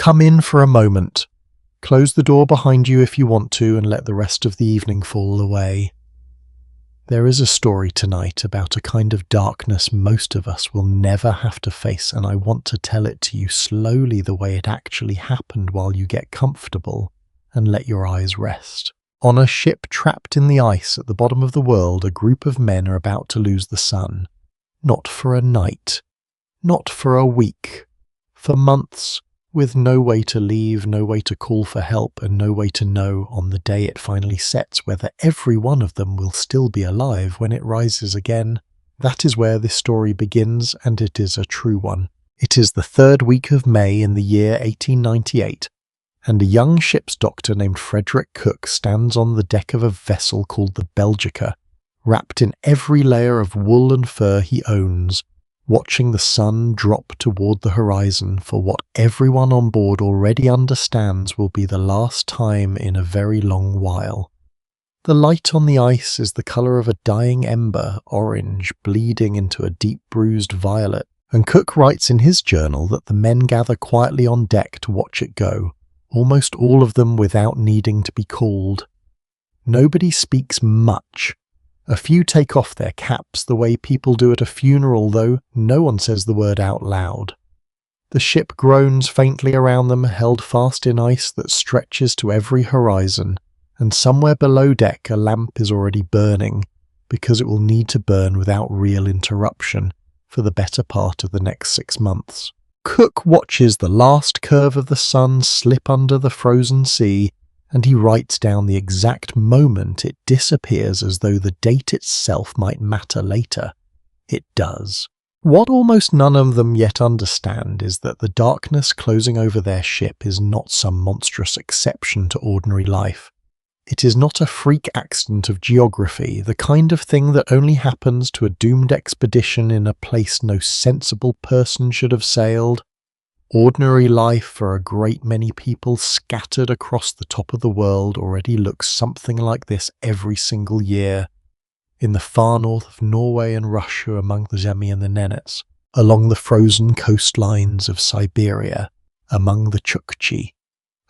Come in for a moment. Close the door behind you if you want to and let the rest of the evening fall away. There is a story tonight about a kind of darkness most of us will never have to face, and I want to tell it to you slowly the way it actually happened while you get comfortable and let your eyes rest. On a ship trapped in the ice at the bottom of the world, a group of men are about to lose the sun. Not for a night, not for a week, for months, with no way to leave, no way to call for help, and no way to know on the day it finally sets whether every one of them will still be alive when it rises again. That is where this story begins, and it is a true one. It is the 3rd week of May in the year 1898, and a young ship's doctor named Frederick Cook stands on the deck of a vessel called the Belgica, wrapped in every layer of wool and fur he owns, watching the sun drop toward the horizon for what everyone on board already understands will be the last time in a very long while. The light on the ice is the colour of a dying ember, orange, bleeding into a deep bruised violet, and Cook writes in his journal that the men gather quietly on deck to watch it go, almost all of them without needing to be called. Nobody speaks much. A few take off their caps the way people do at a funeral, though no one says the word out loud. The ship groans faintly around them, held fast in ice that stretches to every horizon, and somewhere below deck a lamp is already burning, because it will need to burn without real interruption for the better part of the next 6 months. Cook watches the last curve of the sun slip under the frozen sea, and he writes down the exact moment it disappears as though the date itself might matter later. It does. What almost none of them yet understand is that the darkness closing over their ship is not some monstrous exception to ordinary life. It is not a freak accident of geography, the kind of thing that only happens to a doomed expedition in a place no sensible person should have sailed. Ordinary life for a great many people scattered across the top of the world already looks something like this every single year. In the far north of Norway and Russia among the Zemi and the Nenets, along the frozen coastlines of Siberia, among the Chukchi,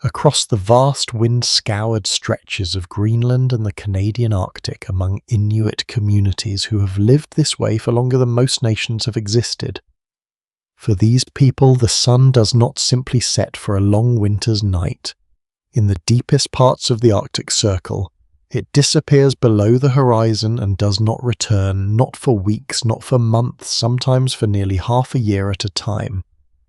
across the vast wind-scoured stretches of Greenland and the Canadian Arctic among Inuit communities who have lived this way for longer than most nations have existed. For these people, the sun does not simply set for a long winter's night. In the deepest parts of the Arctic Circle, it disappears below the horizon and does not return, not for weeks, not for months, sometimes for nearly half a year at a time.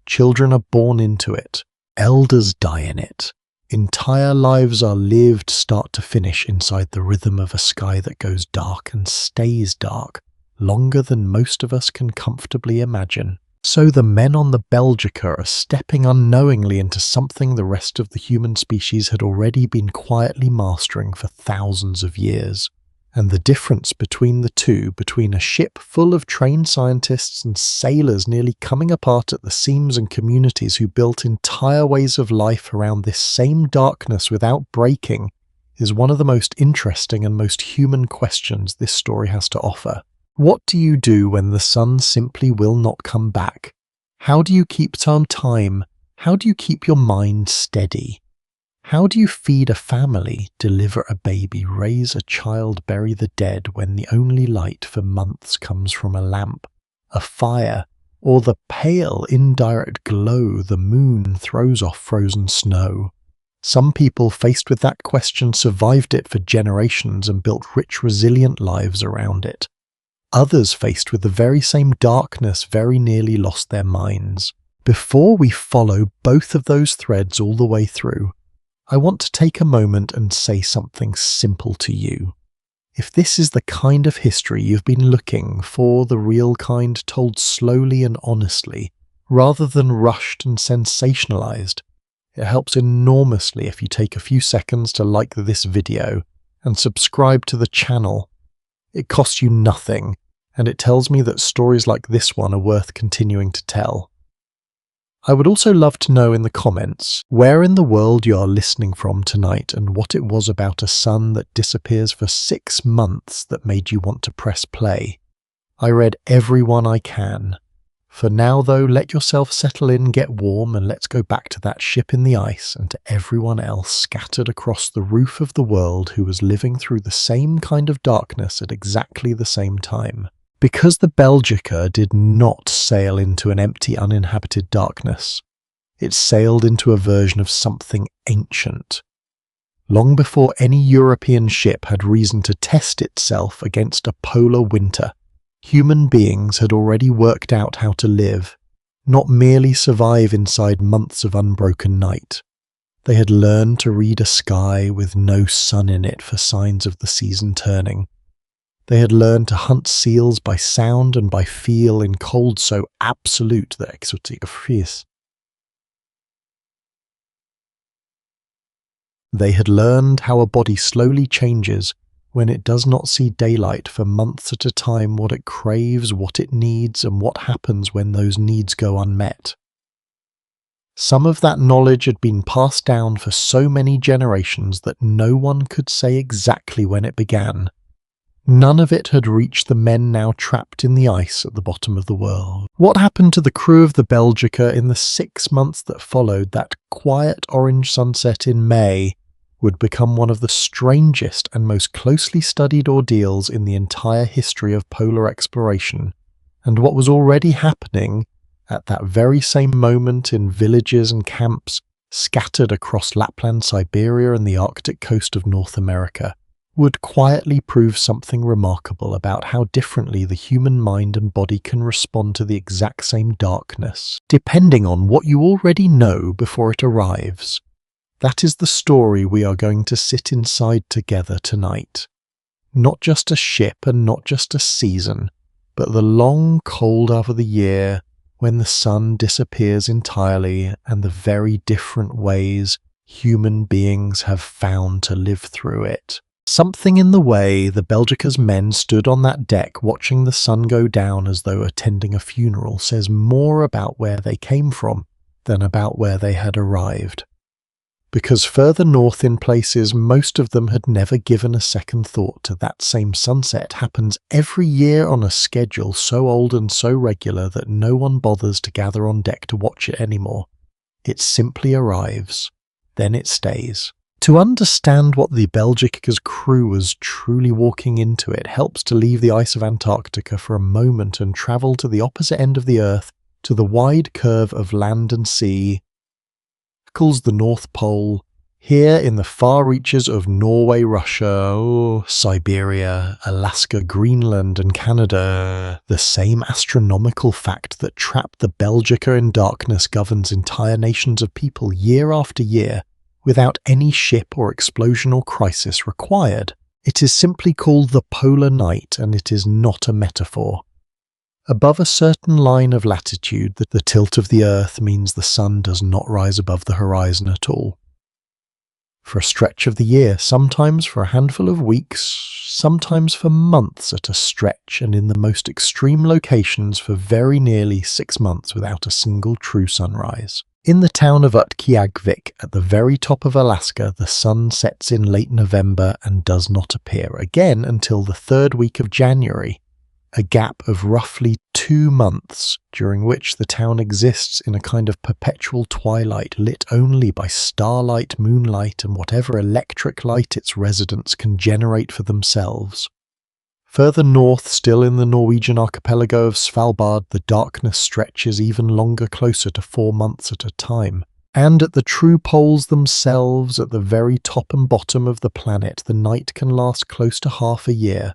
Children are born into it. Elders die in it. Entire lives are lived start to finish inside the rhythm of a sky that goes dark and stays dark, longer than most of us can comfortably imagine. So the men on the Belgica are stepping unknowingly into something the rest of the human species had already been quietly mastering for thousands of years. And the difference between the two, between a ship full of trained scientists and sailors nearly coming apart at the seams and communities who built entire ways of life around this same darkness without breaking, is one of the most interesting and most human questions this story has to offer. What do you do when the sun simply will not come back? How do you keep some time? How do you keep your mind steady? How do you feed a family, deliver a baby, raise a child, bury the dead when the only light for months comes from a lamp, a fire, or the pale, indirect glow the moon throws off frozen snow? Some people faced with that question survived it for generations and built rich, resilient lives around it. Others faced with the very same darkness very nearly lost their minds. Before we follow both of those threads all the way through, I want to take a moment and say something simple to you. If this is the kind of history you've been looking for, the real kind told slowly and honestly, rather than rushed and sensationalized, it helps enormously if you take a few seconds to like this video and subscribe to the channel. It costs you nothing, and it tells me that stories like this one are worth continuing to tell. I would also love to know in the comments where in the world you are listening from tonight and what it was about a sun that disappears for 6 months that made you want to press play. I read every one I can. For now, though, let yourself settle in, get warm, and let's go back to that ship in the ice and to everyone else scattered across the roof of the world who was living through the same kind of darkness at exactly the same time. Because the Belgica did not sail into an empty, uninhabited darkness. It sailed into a version of something ancient. Long before any European ship had reason to test itself against a polar winter, human beings had already worked out how to live, not merely survive inside months of unbroken night. They had learned to read a sky with no sun in it for signs of the season turning. They had learned to hunt seals by sound and by feel in cold so absolute that exotic fries. They had learned how a body slowly changes when it does not see daylight for months at a time, what it craves, what it needs, and what happens when those needs go unmet. Some of that knowledge had been passed down for so many generations that no one could say exactly when it began. None of it had reached the men now trapped in the ice at the bottom of the world. What happened to the crew of the Belgica in the 6 months that followed that quiet orange sunset in May would become one of the strangest and most closely studied ordeals in the entire history of polar exploration, and what was already happening at that very same moment in villages and camps scattered across Lapland, Siberia, and the Arctic coast of North America, would quietly prove something remarkable about how differently the human mind and body can respond to the exact same darkness, depending on what you already know before it arrives. That is the story we are going to sit inside together tonight. Not just a ship and not just a season, but the long cold hour of the year when the sun disappears entirely and the very different ways human beings have found to live through it. Something in the way the Belgica's men stood on that deck watching the sun go down as though attending a funeral says more about where they came from than about where they had arrived. Because further north in places most of them had never given a second thought to that same sunset happens every year on a schedule so old and so regular that no one bothers to gather on deck to watch it anymore. It simply arrives, then it stays. To understand what the Belgica's crew was truly walking into, it helps to leave the ice of Antarctica for a moment and travel to the opposite end of the Earth, to the wide curve of land and sea, calls the North Pole, here in the far reaches of Norway, Russia, Siberia, Alaska, Greenland, and Canada. The same astronomical fact that trapped the Belgica in darkness governs entire nations of people year after year, without any ship or explosion or crisis required. It is simply called the polar night, and it is not a metaphor. Above a certain line of latitude, the tilt of the Earth means the sun does not rise above the horizon at all. For a stretch of the year, sometimes for a handful of weeks, sometimes for months at a stretch, and in the most extreme locations for very nearly 6 months without a single true sunrise. In the town of Utqiagvik, at the very top of Alaska, the sun sets in late November and does not appear again until the 3rd week of January, a gap of roughly 2 months during which the town exists in a kind of perpetual twilight lit only by starlight, moonlight, and whatever electric light its residents can generate for themselves. Further north, still in the Norwegian archipelago of Svalbard, the darkness stretches even longer, closer to 4 months at a time. And at the true poles themselves, at the very top and bottom of the planet, the night can last close to half a year.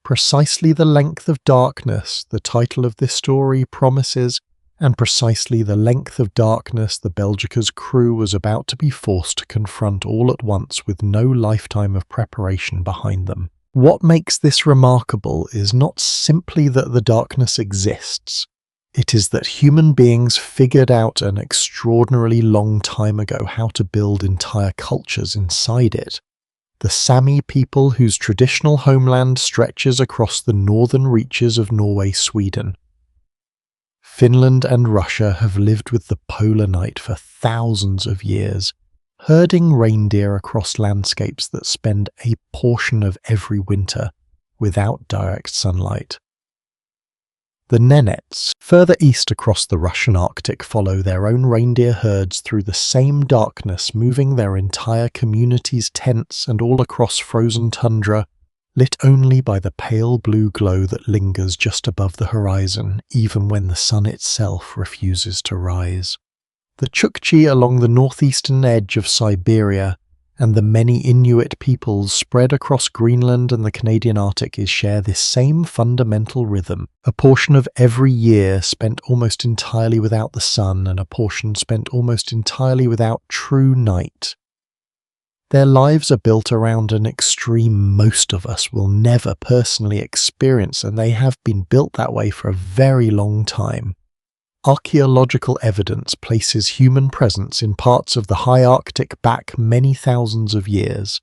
Precisely the length of darkness the title of this story promises, and precisely the length of darkness the Belgica's crew was about to be forced to confront all at once with no lifetime of preparation behind them. What makes this remarkable is not simply that the darkness exists. It is that human beings figured out an extraordinarily long time ago how to build entire cultures inside it. The Sami people, whose traditional homeland stretches across the northern reaches of Norway, Sweden. Finland and Russia have lived with the polar night for thousands of years, herding reindeer across landscapes that spend a portion of every winter without direct sunlight. The Nenets, further east across the Russian Arctic, follow their own reindeer herds through the same darkness, moving their entire community's tents and all across frozen tundra, lit only by the pale blue glow that lingers just above the horizon, even when the sun itself refuses to rise. The Chukchi along the northeastern edge of Siberia and the many Inuit peoples spread across Greenland and the Canadian Arctic share this same fundamental rhythm, a portion of every year spent almost entirely without the sun and a portion spent almost entirely without true night. Their lives are built around an extreme most of us will never personally experience, and they have been built that way for a very long time. Archaeological evidence places human presence in parts of the high Arctic back many thousands of years,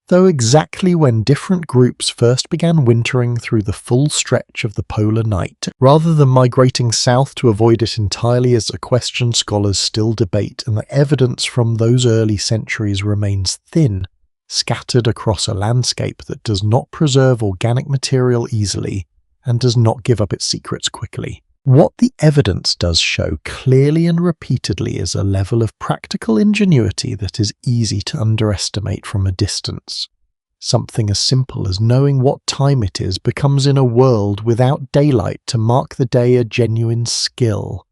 though exactly when different groups first began wintering through the full stretch of the polar night, rather than migrating south to avoid it entirely, is a question scholars still debate, and the evidence from those early centuries remains thin, scattered across a landscape that does not preserve organic material easily and does not give up its secrets quickly. What the evidence does show clearly and repeatedly is a level of practical ingenuity that is easy to underestimate from a distance. Something as simple as knowing what time it is becomes, in a world without daylight to mark the day, a genuine skill.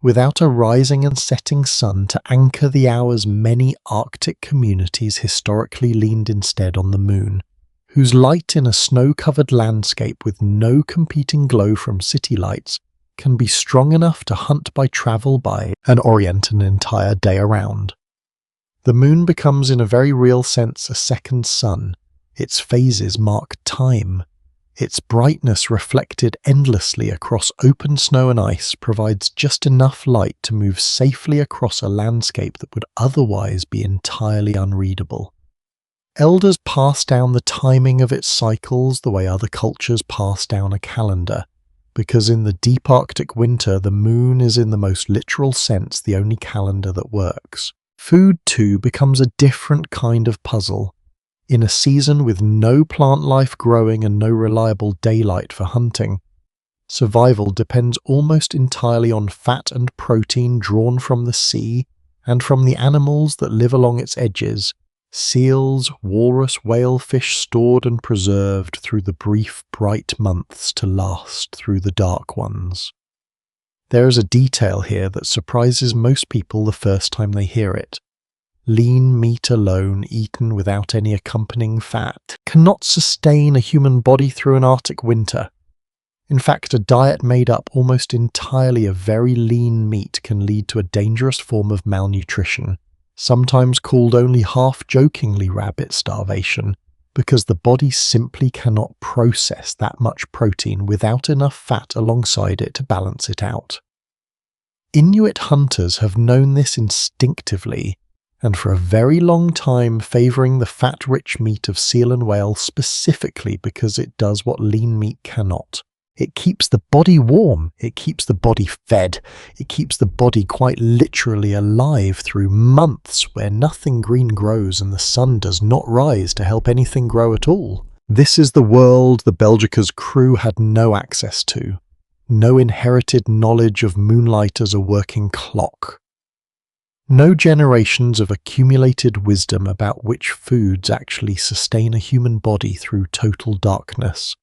Without a rising and setting sun to anchor the hours, many Arctic communities historically leaned instead on the moon, whose light in a snow-covered landscape with no competing glow from city lights can be strong enough to hunt by, travel by, and orient an entire day around. The moon becomes, in a very real sense, a second sun. Its phases mark time. Its brightness, reflected endlessly across open snow and ice, provides just enough light to move safely across a landscape that would otherwise be entirely unreadable. Elders pass down the timing of its cycles the way other cultures pass down a calendar, because in the deep Arctic winter the moon is, in the most literal sense, the only calendar that works. Food, too, becomes a different kind of puzzle. In a season with no plant life growing and no reliable daylight for hunting, survival depends almost entirely on fat and protein drawn from the sea and from the animals that live along its edges. Seals, walrus, whalefish stored and preserved through the brief, bright months to last through the dark ones. There is a detail here that surprises most people the first time they hear it. Lean meat alone, eaten without any accompanying fat, cannot sustain a human body through an Arctic winter. In fact, a diet made up almost entirely of very lean meat can lead to a dangerous form of malnutrition, sometimes called only half-jokingly rabbit starvation, because the body simply cannot process that much protein without enough fat alongside it to balance it out. Inuit hunters have known this instinctively, and for a very long time favouring the fat-rich meat of seal and whale specifically because it does what lean meat cannot. It keeps the body warm, it keeps the body fed, it keeps the body quite literally alive through months where nothing green grows and the sun does not rise to help anything grow at all. This is the world the Belgica's crew had no access to, no inherited knowledge of moonlight as a working clock. No generations of accumulated wisdom about which foods actually sustain a human body through total darkness.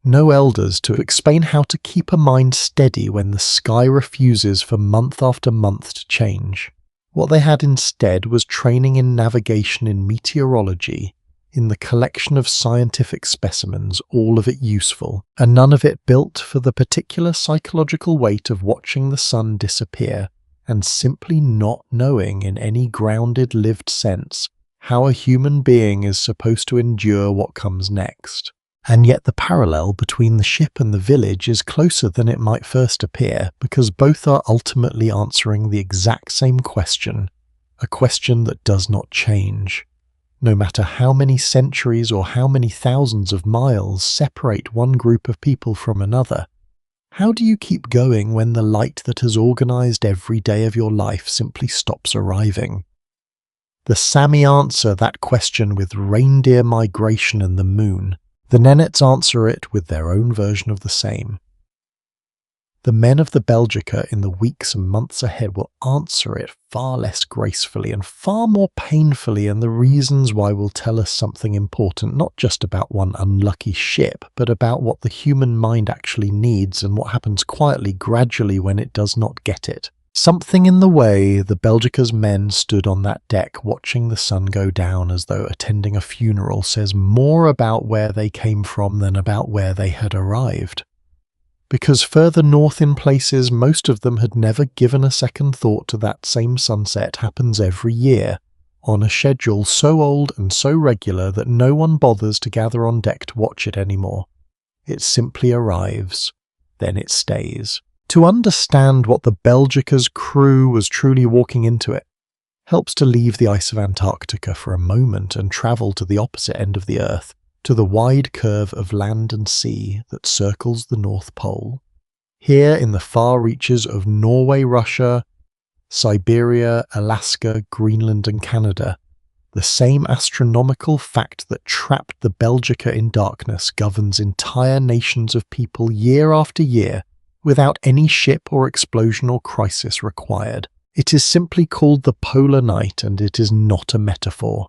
No elders to explain how to keep a mind steady when the sky refuses for month after month to change. What they had instead was training in navigation, in meteorology, in the collection of scientific specimens, all of it useful, and none of it built for the particular psychological weight of watching the sun disappear, and simply not knowing in any grounded lived sense how a human being is supposed to endure what comes next. And yet the parallel between the ship and the village is closer than it might first appear, because both are ultimately answering the exact same question, a question that does not change. No matter how many centuries or how many thousands of miles separate one group of people from another, how do you keep going when the light that has organized every day of your life simply stops arriving? The Sami answer that question with reindeer migration and the moon. The Nenets answer it with their own version of the same. The men of the Belgica in the weeks and months ahead will answer it far less gracefully and far more painfully, and the reasons why will tell us something important, not just about one unlucky ship, but about what the human mind actually needs and what happens quietly, gradually when it does not get it. Something in the way the Belgica's men stood on that deck watching the sun go down as though attending a funeral says more about where they came from than about where they had arrived. Because further north in places, most of them had never given a second thought to that same sunset happens every year, on a schedule so old and so regular that no one bothers to gather on deck to watch it anymore. It simply arrives, then it stays. To understand what the Belgica's crew was truly walking into it helps to leave the ice of Antarctica for a moment and travel to the opposite end of the Earth, to the wide curve of land and sea that circles the North Pole. Here in the far reaches of Norway, Russia, Siberia, Alaska, Greenland and Canada, the same astronomical fact that trapped the Belgica in darkness governs entire nations of people year after year without any ship or explosion or crisis required. It is simply called the polar night, and it is not a metaphor.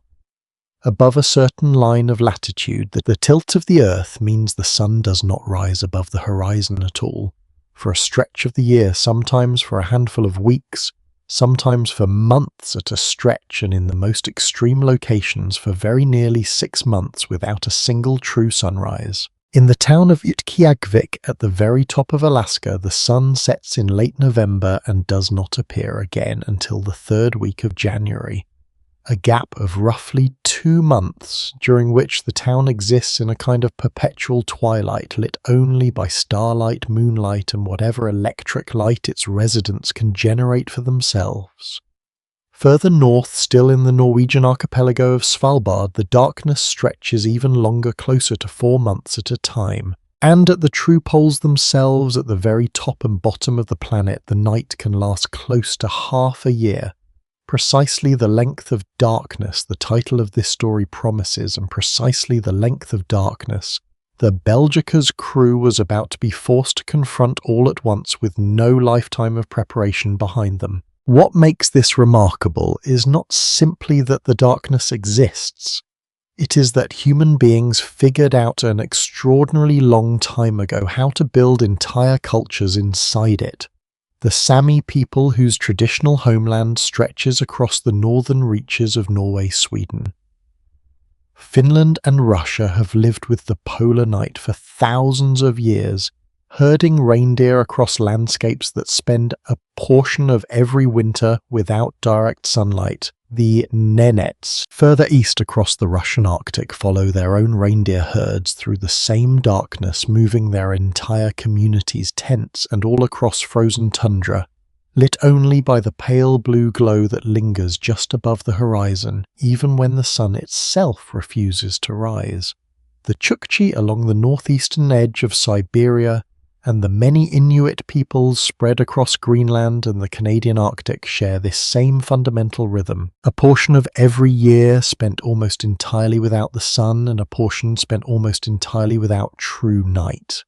Above a certain line of latitude, the tilt of the Earth means the sun does not rise above the horizon at all, for a stretch of the year, sometimes for a handful of weeks, sometimes for months at a stretch, and in the most extreme locations for very nearly 6 months without a single true sunrise. In the town of Utqiagvik at the very top of Alaska, the sun sets in late November and does not appear again until the 3rd week of January. A gap of roughly 2 months during which the town exists in a kind of perpetual twilight lit only by starlight, moonlight and whatever electric light its residents can generate for themselves. Further north, still in the Norwegian archipelago of Svalbard, the darkness stretches even longer, closer to 4 months at a time. And at the true poles themselves, at the very top and bottom of the planet, the night can last close to half a year. Precisely the length of darkness the title of this story promises, and precisely the length of darkness the Belgica's crew was about to be forced to confront all at once with no lifetime of preparation behind them. What makes this remarkable is not simply that the darkness exists. It is that human beings figured out an extraordinarily long time ago how to build entire cultures inside it. The Sami people, whose traditional homeland stretches across the northern reaches of Norway, Sweden. Finland and Russia have lived with the polar night for thousands of years, herding reindeer across landscapes that spend a portion of every winter without direct sunlight. The Nenets, further east across the Russian Arctic, follow their own reindeer herds through the same darkness, moving their entire communities, tents, and all across frozen tundra, lit only by the pale blue glow that lingers just above the horizon, even when the sun itself refuses to rise. The Chukchi along the northeastern edge of Siberia and the many Inuit peoples spread across Greenland and the Canadian Arctic share this same fundamental rhythm. A portion of every year spent almost entirely without the sun, and a portion spent almost entirely without true night.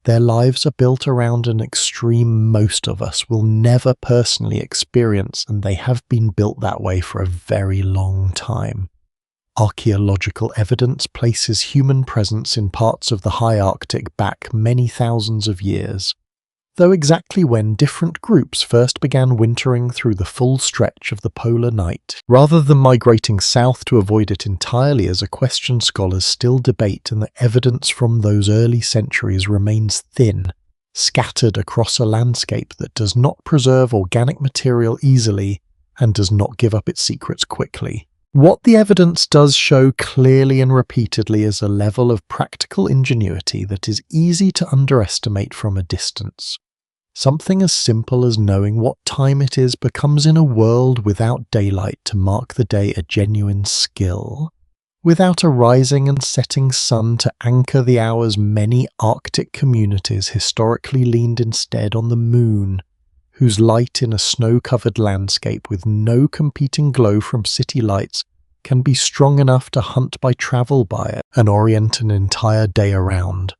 Their lives are built around an extreme most of us will never personally experience, and they have been built that way for a very long time. Archaeological evidence places human presence in parts of the high Arctic back many thousands of years, though exactly when different groups first began wintering through the full stretch of the polar night, rather than migrating south to avoid it entirely, is a question scholars still debate, and the evidence from those early centuries remains thin, scattered across a landscape that does not preserve organic material easily and does not give up its secrets quickly. What the evidence does show clearly and repeatedly is a level of practical ingenuity that is easy to underestimate from a distance. Something as simple as knowing what time it is becomes in a world without daylight to mark the day a genuine skill. Without a rising and setting sun to anchor the hours, many Arctic communities historically leaned instead on the moon, whose light in a snow-covered landscape with no competing glow from city lights can be strong enough to hunt by travel by it and orient an entire day around.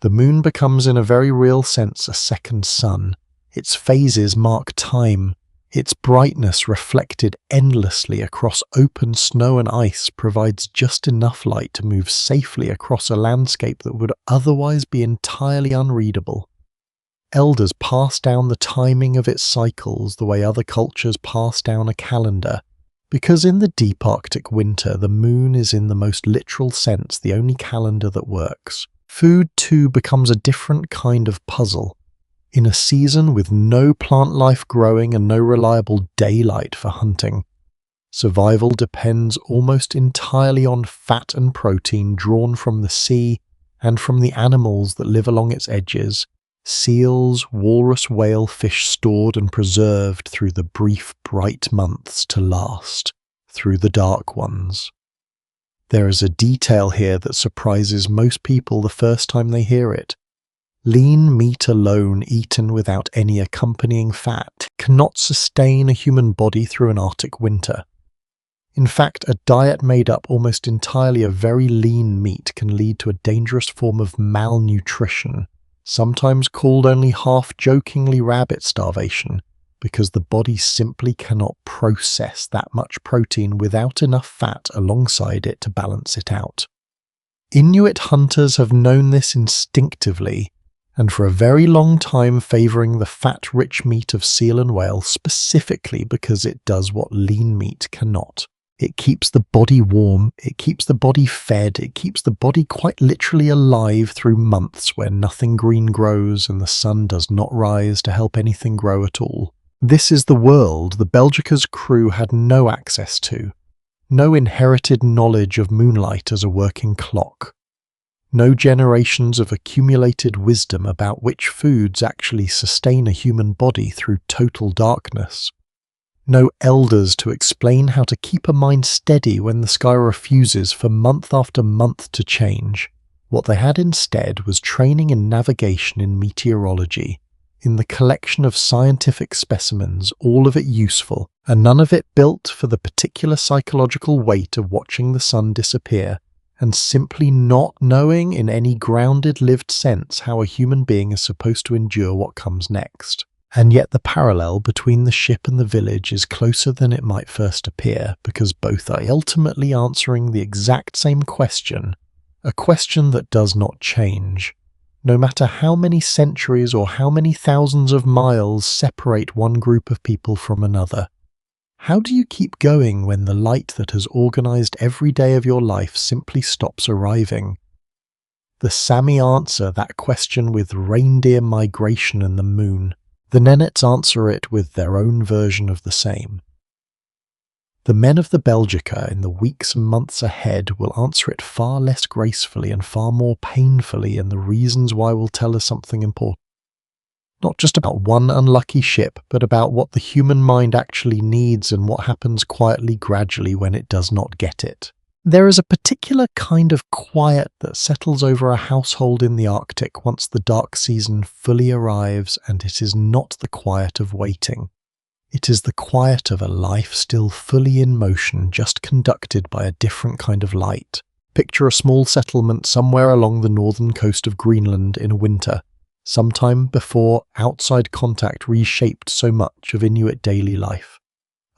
The moon becomes in a very real sense a second sun. Its phases mark time. Its brightness reflected endlessly across open snow and ice provides just enough light to move safely across a landscape that would otherwise be entirely unreadable. Elders pass down the timing of its cycles the way other cultures pass down a calendar, because in the deep Arctic winter the moon is in the most literal sense the only calendar that works. Food too becomes a different kind of puzzle. In a season with no plant life growing and no reliable daylight for hunting, survival depends almost entirely on fat and protein drawn from the sea and from the animals that live along its edges. Seals, walrus, whale, fish stored and preserved through the brief, bright months to last, through the dark ones. There is a detail here that surprises most people the first time they hear it. Lean meat alone, eaten without any accompanying fat, cannot sustain a human body through an Arctic winter. In fact, a diet made up almost entirely of very lean meat can lead to a dangerous form of malnutrition, sometimes called only half-jokingly rabbit starvation, because the body simply cannot process that much protein without enough fat alongside it to balance it out. Inuit hunters have known this instinctively, and for a very long time favouring the fat-rich meat of seal and whale specifically because it does what lean meat cannot. It keeps the body warm, it keeps the body fed, it keeps the body quite literally alive through months where nothing green grows and the sun does not rise to help anything grow at all. This is the world the Belgica's crew had no access to, no inherited knowledge of moonlight as a working clock, no generations of accumulated wisdom about which foods actually sustain a human body through total darkness. No elders to explain how to keep a mind steady when the sky refuses for month after month to change. What they had instead was training in navigation in meteorology, in the collection of scientific specimens, all of it useful, and none of it built for the particular psychological weight of watching the sun disappear, and simply not knowing in any grounded lived sense how a human being is supposed to endure what comes next. And yet the parallel between the ship and the village is closer than it might first appear, because both are ultimately answering the exact same question, a question that does not change, no matter how many centuries or how many thousands of miles separate one group of people from another. How do you keep going when the light that has organized every day of your life simply stops arriving? The Sami answer that question with reindeer migration and the moon. The Nenets answer it with their own version of the same. The men of the Belgica in the weeks and months ahead will answer it far less gracefully and far more painfully, and the reasons why will tell us something important. Not just about one unlucky ship, but about what the human mind actually needs and what happens quietly, gradually when it does not get it. There is a particular kind of quiet that settles over a household in the Arctic once the dark season fully arrives, and it is not the quiet of waiting. It is the quiet of a life still fully in motion, just conducted by a different kind of light. Picture a small settlement somewhere along the northern coast of Greenland in winter, sometime before outside contact reshaped so much of Inuit daily life.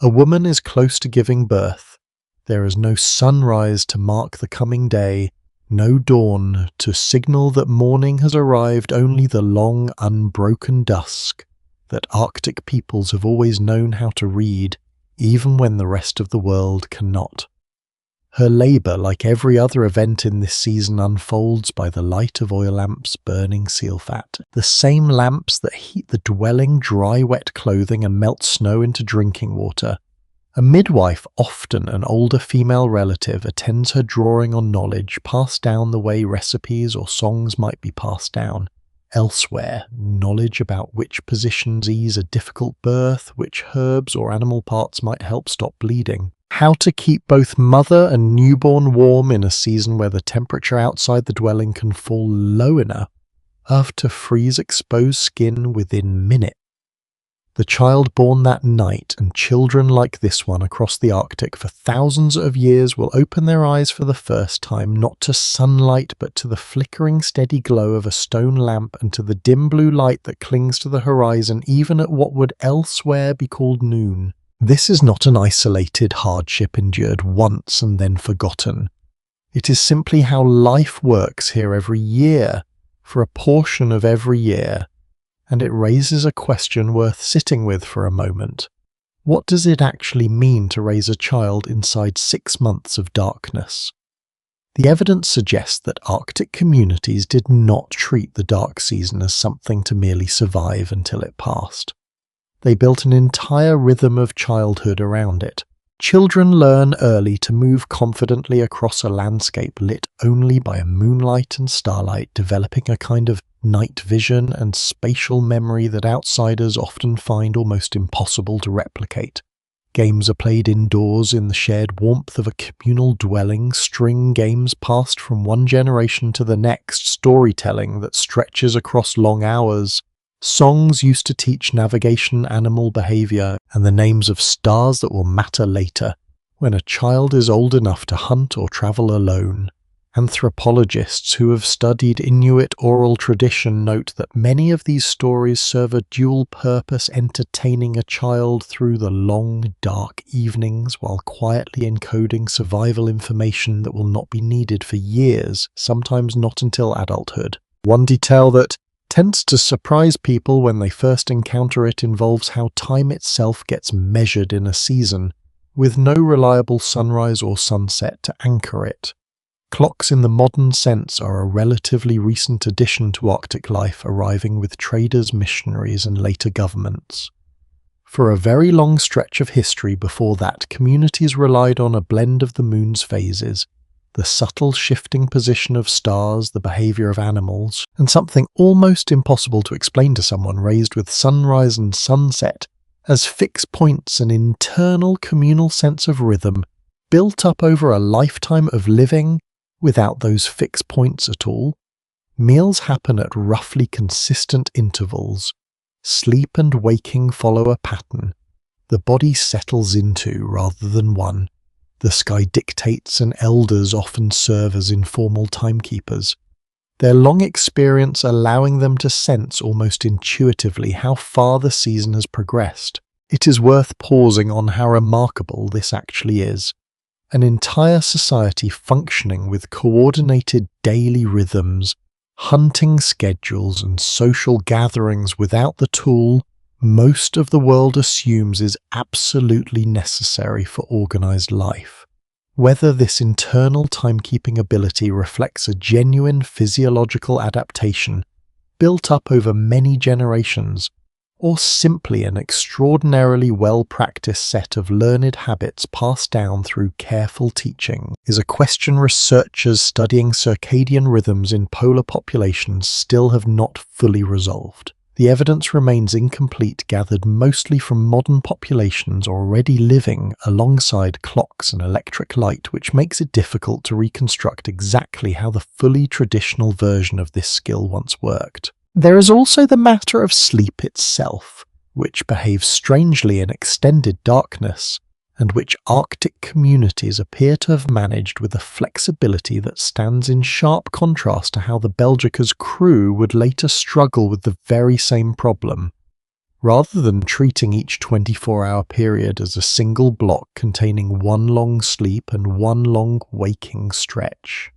A woman is close to giving birth. There is no sunrise to mark the coming day, no dawn to signal that morning has arrived, only the long, unbroken dusk that Arctic peoples have always known how to read, even when the rest of the world cannot. Her labour, like every other event in this season, unfolds by the light of oil lamps burning seal fat, the same lamps that heat the dwelling, dry wet clothing and melt snow into drinking water. A midwife, often an older female relative, attends her drawing on knowledge passed down the way recipes or songs might be passed down. Elsewhere, knowledge about which positions ease a difficult birth, which herbs or animal parts might help stop bleeding. How to keep both mother and newborn warm in a season where the temperature outside the dwelling can fall low enough to freeze exposed skin within minutes. The child born that night, and children like this one across the Arctic for thousands of years, will open their eyes for the first time not to sunlight but to the flickering steady glow of a stone lamp and to the dim blue light that clings to the horizon even at what would elsewhere be called noon. This is not an isolated hardship endured once and then forgotten. It is simply how life works here every year, for a portion of every year. And it raises a question worth sitting with for a moment. What does it actually mean to raise a child inside 6 months of darkness? The evidence suggests that Arctic communities did not treat the dark season as something to merely survive until it passed. They built an entire rhythm of childhood around it. Children learn early to move confidently across a landscape lit only by moonlight and starlight, developing a kind of night vision and spatial memory that outsiders often find almost impossible to replicate. Games are played indoors in the shared warmth of a communal dwelling, string games passed from one generation to the next, storytelling that stretches across long hours. Songs used to teach navigation, animal behavior, and the names of stars that will matter later, when a child is old enough to hunt or travel alone. Anthropologists who have studied Inuit oral tradition note that many of these stories serve a dual purpose, entertaining a child through the long, dark evenings while quietly encoding survival information that will not be needed for years, sometimes not until adulthood. One detail that tends to surprise people when they first encounter it involves how time itself gets measured in a season, with no reliable sunrise or sunset to anchor it. Clocks in the modern sense are a relatively recent addition to Arctic life, arriving with traders, missionaries, and later governments. For a very long stretch of history before that, communities relied on a blend of the moon's phases, the subtle shifting position of stars, the behavior of animals, and something almost impossible to explain to someone raised with sunrise and sunset, as fixed points, an internal communal sense of rhythm built up over a lifetime of living without those fixed points at all. Meals happen at roughly consistent intervals. Sleep and waking follow a pattern. The body settles into rather than one. The sky dictates, and elders often serve as informal timekeepers, their long experience allowing them to sense almost intuitively how far the season has progressed. It is worth pausing on how remarkable this actually is. An entire society functioning with coordinated daily rhythms, hunting schedules, and social gatherings without the tool most of the world assumes is absolutely necessary for organized life. Whether this internal timekeeping ability reflects a genuine physiological adaptation built up over many generations, or simply an extraordinarily well-practiced set of learned habits passed down through careful teaching, is a question researchers studying circadian rhythms in polar populations still have not fully resolved. The evidence remains incomplete, gathered mostly from modern populations already living alongside clocks and electric light, which makes it difficult to reconstruct exactly how the fully traditional version of this skill once worked. There is also the matter of sleep itself, which behaves strangely in extended darkness, and which Arctic communities appear to have managed with a flexibility that stands in sharp contrast to how the Belgica's crew would later struggle with the very same problem. Rather than treating each 24-hour period as a single block containing one long sleep and one long waking stretch.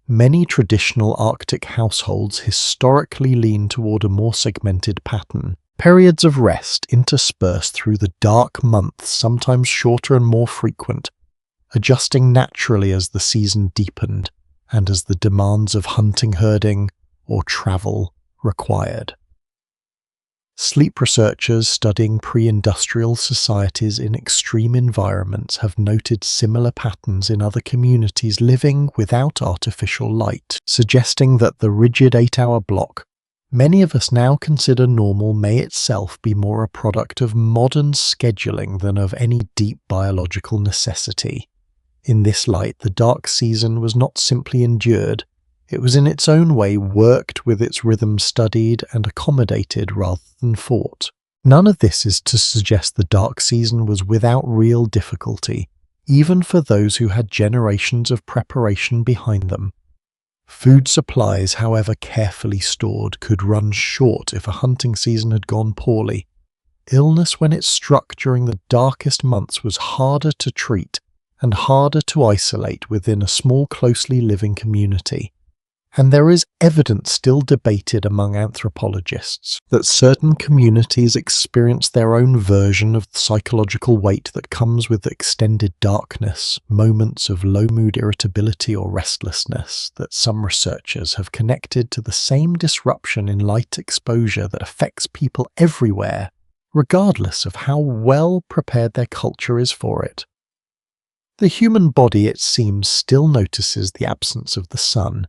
Many traditional Arctic households historically lean toward a more segmented pattern, periods of rest interspersed through the dark months, sometimes shorter and more frequent, adjusting naturally as the season deepened and as the demands of hunting, herding, or travel required. Sleep researchers studying pre-industrial societies in extreme environments have noted similar patterns in other communities living without artificial light, suggesting that the rigid 8-hour block many of us now consider normal may itself be more a product of modern scheduling than of any deep biological necessity. In this light, the dark season was not simply endured, it was in its own way worked with its rhythm studied and accommodated rather than fought. None of this is to suggest the dark season was without real difficulty, even for those who had generations of preparation behind them. Food supplies, however carefully stored, could run short if a hunting season had gone poorly. Illness, when it struck during the darkest months, was harder to treat and harder to isolate within a small, closely living community. And there is evidence still debated among anthropologists that certain communities experience their own version of the psychological weight that comes with extended darkness, moments of low mood irritability or restlessness that some researchers have connected to the same disruption in light exposure that affects people everywhere, regardless of how well prepared their culture is for it. The human body, it seems, still notices the absence of the sun,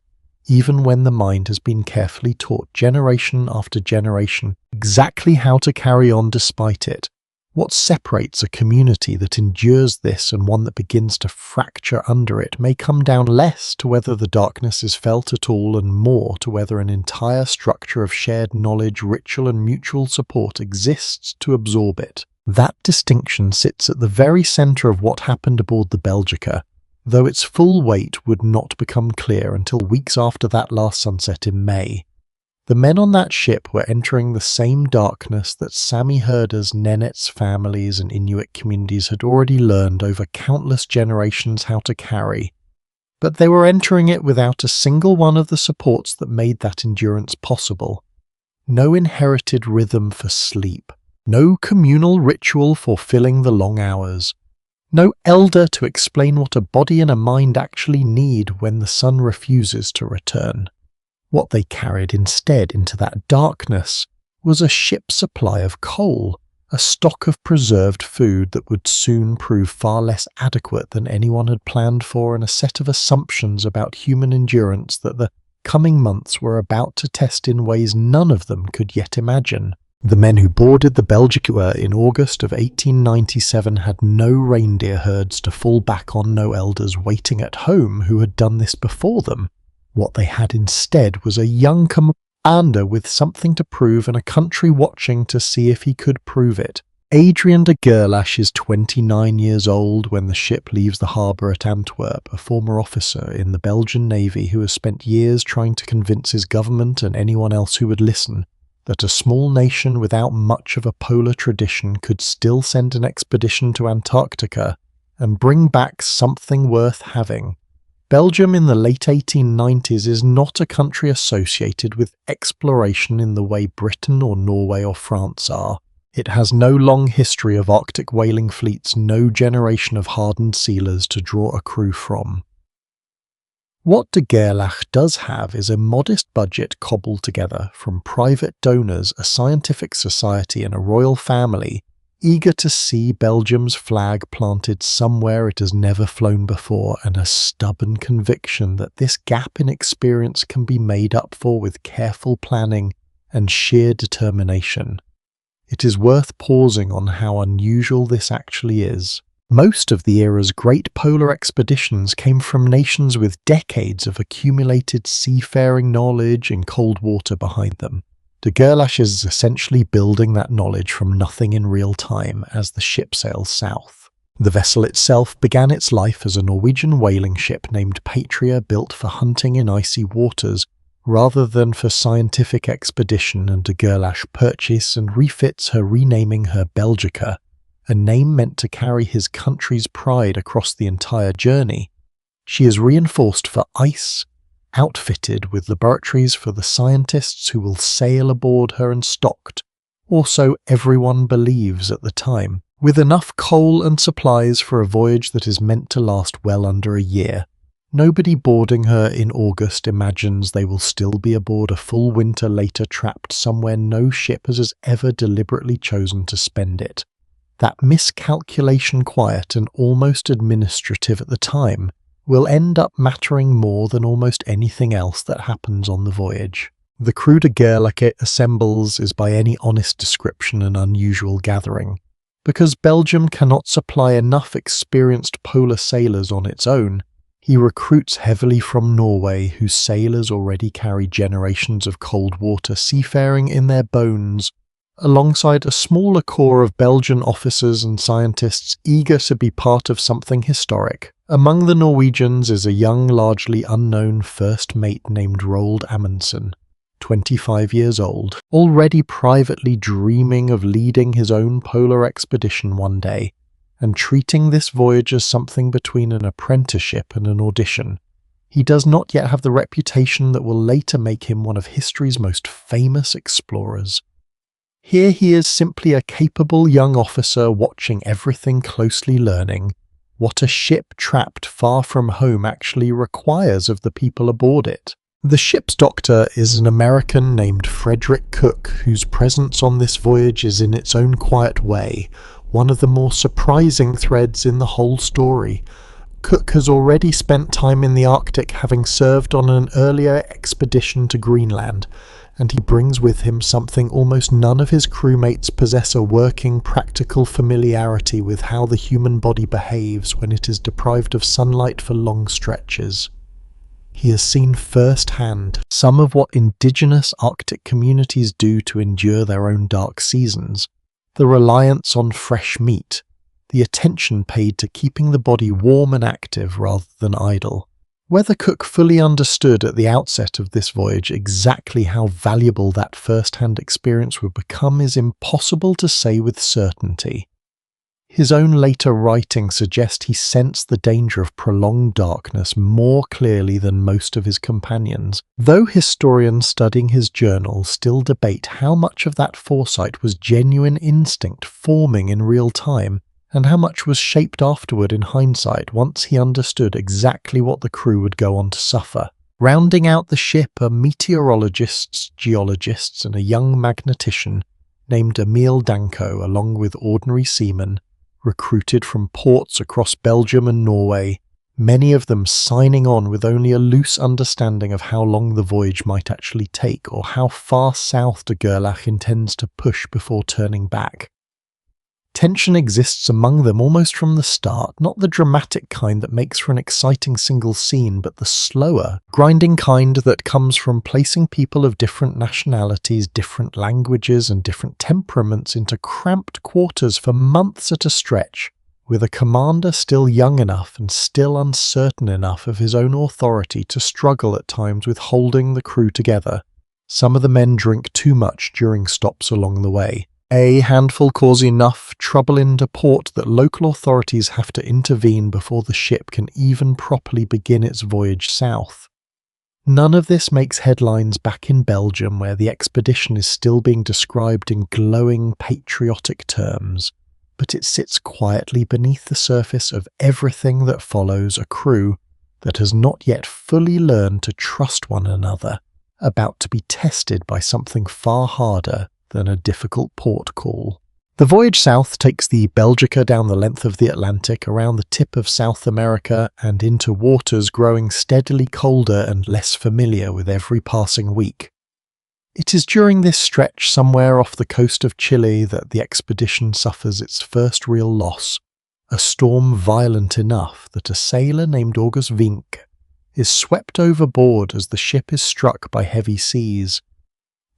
even when the mind has been carefully taught generation after generation exactly how to carry on despite it. What separates a community that endures this and one that begins to fracture under it may come down less to whether the darkness is felt at all and more to whether an entire structure of shared knowledge, ritual and mutual support exists to absorb it. That distinction sits at the very centre of what happened aboard the Belgica, though its full weight would not become clear until weeks after that last sunset in May. The men on that ship were entering the same darkness that Sami herders, Nenets families and Inuit communities had already learned over countless generations how to carry, but they were entering it without a single one of the supports that made that endurance possible. No inherited rhythm for sleep, no communal ritual for filling the long hours, no elder to explain what a body and a mind actually need when the sun refuses to return. What they carried instead into that darkness was a ship's supply of coal, a stock of preserved food that would soon prove far less adequate than anyone had planned for, and a set of assumptions about human endurance that the coming months were about to test in ways none of them could yet imagine. The men who boarded the Belgica in August of 1897 had no reindeer herds to fall back on, no elders waiting at home who had done this before them. What they had instead was a young commander with something to prove and a country watching to see if he could prove it. Adrian de Gerlache is 29 years old when the ship leaves the harbour at Antwerp, a former officer in the Belgian Navy who has spent years trying to convince his government and anyone else who would listen that a small nation without much of a polar tradition could still send an expedition to Antarctica and bring back something worth having. Belgium in the late 1890s is not a country associated with exploration in the way Britain or Norway or France are. It has no long history of Arctic whaling fleets, no generation of hardened sealers to draw a crew from. What de Gerlache does have is a modest budget cobbled together from private donors, a scientific society and a royal family, eager to see Belgium's flag planted somewhere it has never flown before, and a stubborn conviction that this gap in experience can be made up for with careful planning and sheer determination. It is worth pausing on how unusual this actually is. Most of the era's great polar expeditions came from nations with decades of accumulated seafaring knowledge and cold water behind them. De Gerlache is essentially building that knowledge from nothing in real time as the ship sails south. The vessel itself began its life as a Norwegian whaling ship named Patria, built for hunting in icy waters rather than for scientific expedition, and de Gerlache purchases and refits her, renaming her Belgica, a name meant to carry his country's pride across the entire journey. She is reinforced for ice, outfitted with laboratories for the scientists who will sail aboard her, and stocked, or so everyone believes at the time, with enough coal and supplies for a voyage that is meant to last well under a year. Nobody boarding her in August imagines they will still be aboard a full winter later, trapped somewhere no ship has ever deliberately chosen to spend it. That miscalculation, quiet and almost administrative at the time, will end up mattering more than almost anything else that happens on the voyage. The crew de Gerlache assembles is by any honest description an unusual gathering. Because Belgium cannot supply enough experienced polar sailors on its own, he recruits heavily from Norway, whose sailors already carry generations of cold water seafaring in their bones, alongside a smaller core of Belgian officers and scientists eager to be part of something historic. Among the Norwegians is a young, largely unknown first mate named Roald Amundsen, 25 years old, already privately dreaming of leading his own polar expedition one day, and treating this voyage as something between an apprenticeship and an audition. He does not yet have the reputation that will later make him one of history's most famous explorers. Here he is simply a capable young officer watching everything closely, learning what a ship trapped far from home actually requires of the people aboard it. The ship's doctor is an American named Frederick Cook, whose presence on this voyage is in its own quiet way one of the more surprising threads in the whole story. Cook has already spent time in the Arctic, having served on an earlier expedition to Greenland, and he brings with him something almost none of his crewmates possess: a working, practical familiarity with how the human body behaves when it is deprived of sunlight for long stretches. He has seen firsthand some of what indigenous Arctic communities do to endure their own dark seasons: the reliance on fresh meat, the attention paid to keeping the body warm and active rather than idle. Whether Cook fully understood at the outset of this voyage exactly how valuable that first-hand experience would become is impossible to say with certainty. His own later writing suggests he sensed the danger of prolonged darkness more clearly than most of his companions, though historians studying his journal still debate how much of that foresight was genuine instinct forming in real time, and how much was shaped afterward in hindsight once he understood exactly what the crew would go on to suffer. Rounding out the ship are meteorologists, geologists, and a young magnetician named Emil Danko, along with ordinary seamen, recruited from ports across Belgium and Norway, many of them signing on with only a loose understanding of how long the voyage might actually take or how far south de Gerlach intends to push before turning back. Tension exists among them almost from the start, not the dramatic kind that makes for an exciting single scene, but the slower, grinding kind that comes from placing people of different nationalities, different languages, and different temperaments into cramped quarters for months at a stretch, with a commander still young enough and still uncertain enough of his own authority to struggle at times with holding the crew together. Some of the men drink too much during stops along the way. A handful cause enough trouble into port that local authorities have to intervene before the ship can even properly begin its voyage south. None of this makes headlines back in Belgium, where the expedition is still being described in glowing patriotic terms, but it sits quietly beneath the surface of everything that follows: a crew that has not yet fully learned to trust one another, about to be tested by something far harder than a difficult port call. The voyage south takes the Belgica down the length of the Atlantic, around the tip of South America, and into waters growing steadily colder and less familiar with every passing week. It is during this stretch somewhere off the coast of Chile that the expedition suffers its first real loss, a storm violent enough that a sailor named August Vink is swept overboard as the ship is struck by heavy seas.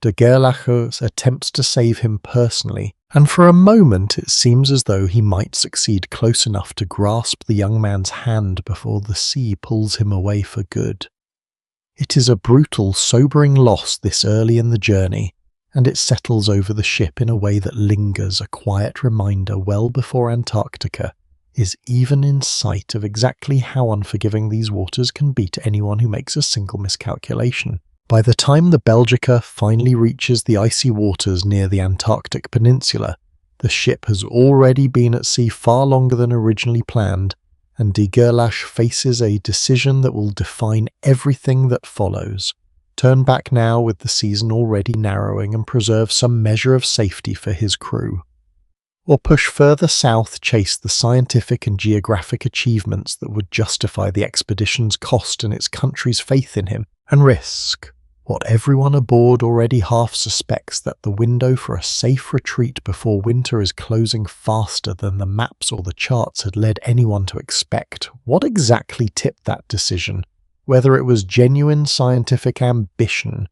De Gerlach attempts to save him personally, and for a moment it seems as though he might succeed close enough to grasp the young man's hand before the sea pulls him away for good. It is a brutal, sobering loss this early in the journey, and it settles over the ship in a way that lingers, a quiet reminder well before Antarctica is even in sight of exactly how unforgiving these waters can be to anyone who makes a single miscalculation. By the time the Belgica finally reaches the icy waters near the Antarctic peninsula, the ship has already been at sea far longer than originally planned, and de Gerlach faces a decision that will define everything that follows: turn back now with the season already narrowing and preserve some measure of safety for his crew, or push further south, chase the scientific and geographic achievements that would justify the expedition's cost and its country's faith in him, and risk what everyone aboard already half suspects, that the window for a safe retreat before winter is closing faster than the maps or the charts had led anyone to expect. What exactly tipped that decision? Whether it was genuine scientific ambition,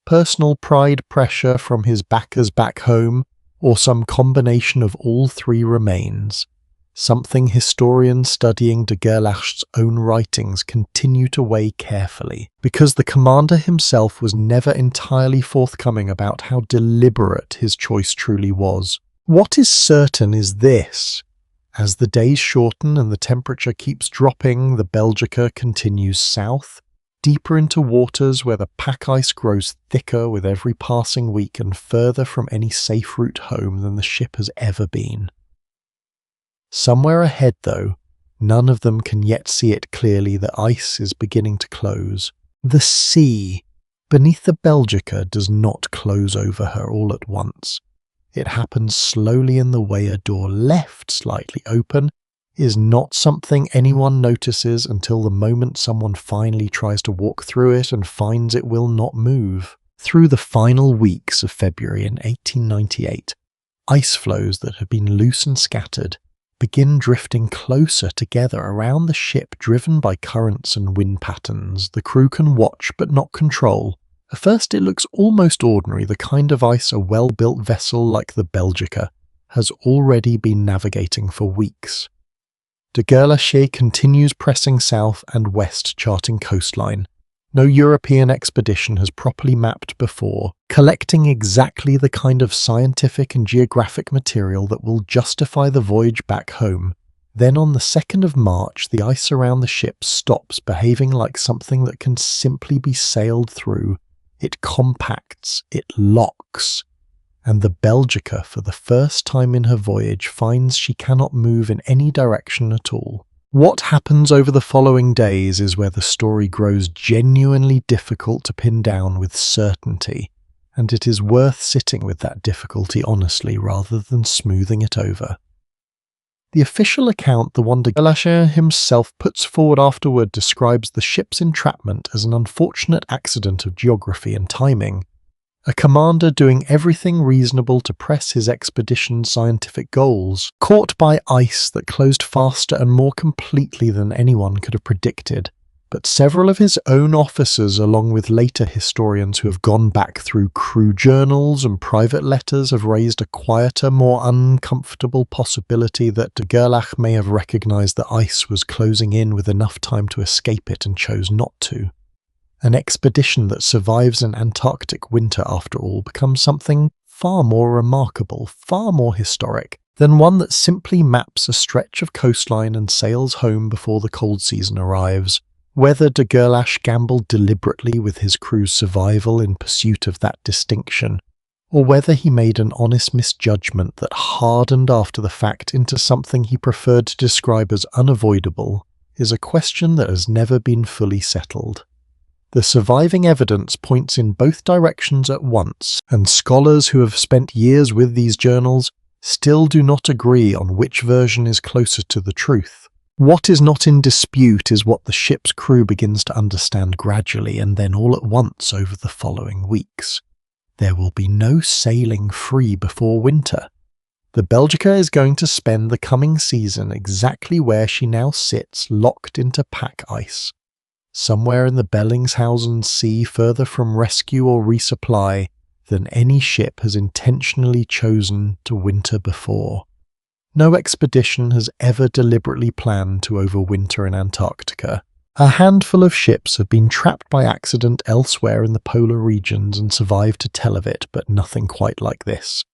personal pride pressure from his backers back home, or some combination of all three remains, something historians studying de Gerlach's own writings continue to weigh carefully, because the commander himself was never entirely forthcoming about how deliberate his choice truly was. What is certain is this: as the days shorten and the temperature keeps dropping, the Belgica continues south, deeper into waters where the pack ice grows thicker with every passing week and further from any safe route home than the ship has ever been. Somewhere ahead, though, none of them can yet see it clearly, the ice is beginning to close. The sea beneath the Belgica does not close over her all at once. It happens slowly in the way a door left slightly open is not something anyone notices until the moment someone finally tries to walk through it and finds it will not move. Through the final weeks of February in 1898, ice floes that had been loose and scattered begin drifting closer together around the ship, driven by currents and wind patterns the crew can watch but not control. At first it looks almost ordinary, the kind of ice a well-built vessel like the Belgica has already been navigating for weeks. De Gerlache continues pressing south and west, charting coastline. No European expedition has properly mapped before, collecting exactly the kind of scientific and geographic material that will justify the voyage back home. Then on the 2nd of March, the ice around the ship stops behaving like something that can simply be sailed through. It compacts, it locks, and the Belgica, for the first time in her voyage, finds she cannot move in any direction at all. What happens over the following days is where the story grows genuinely difficult to pin down with certainty, and it is worth sitting with that difficulty honestly rather than smoothing it over. The official account the one de Gerlache himself puts forward afterward describes the ship's entrapment as an unfortunate accident of geography and timing, a commander doing everything reasonable to press his expedition's scientific goals, caught by ice that closed faster and more completely than anyone could have predicted. But several of his own officers, along with later historians who have gone back through crew journals and private letters, have raised a quieter, more uncomfortable possibility that de Gerlach may have recognized the ice was closing in with enough time to escape it and chose not to. An expedition that survives an Antarctic winter, after all, becomes something far more remarkable, far more historic, than one that simply maps a stretch of coastline and sails home before the cold season arrives. Whether de Gerlach gambled deliberately with his crew's survival in pursuit of that distinction, or whether he made an honest misjudgment that hardened after the fact into something he preferred to describe as unavoidable, is a question that has never been fully settled. The surviving evidence points in both directions at once, and scholars who have spent years with these journals still do not agree on which version is closer to the truth. What is not in dispute is what the ship's crew begins to understand gradually and then all at once over the following weeks. There will be no sailing free before winter. The Belgica is going to spend the coming season exactly where she now sits, locked into pack ice. Somewhere in the Bellingshausen Sea, further from rescue or resupply than any ship has intentionally chosen to winter before. No expedition has ever deliberately planned to overwinter in Antarctica. A handful of ships have been trapped by accident elsewhere in the polar regions and survived to tell of it, but nothing quite like this.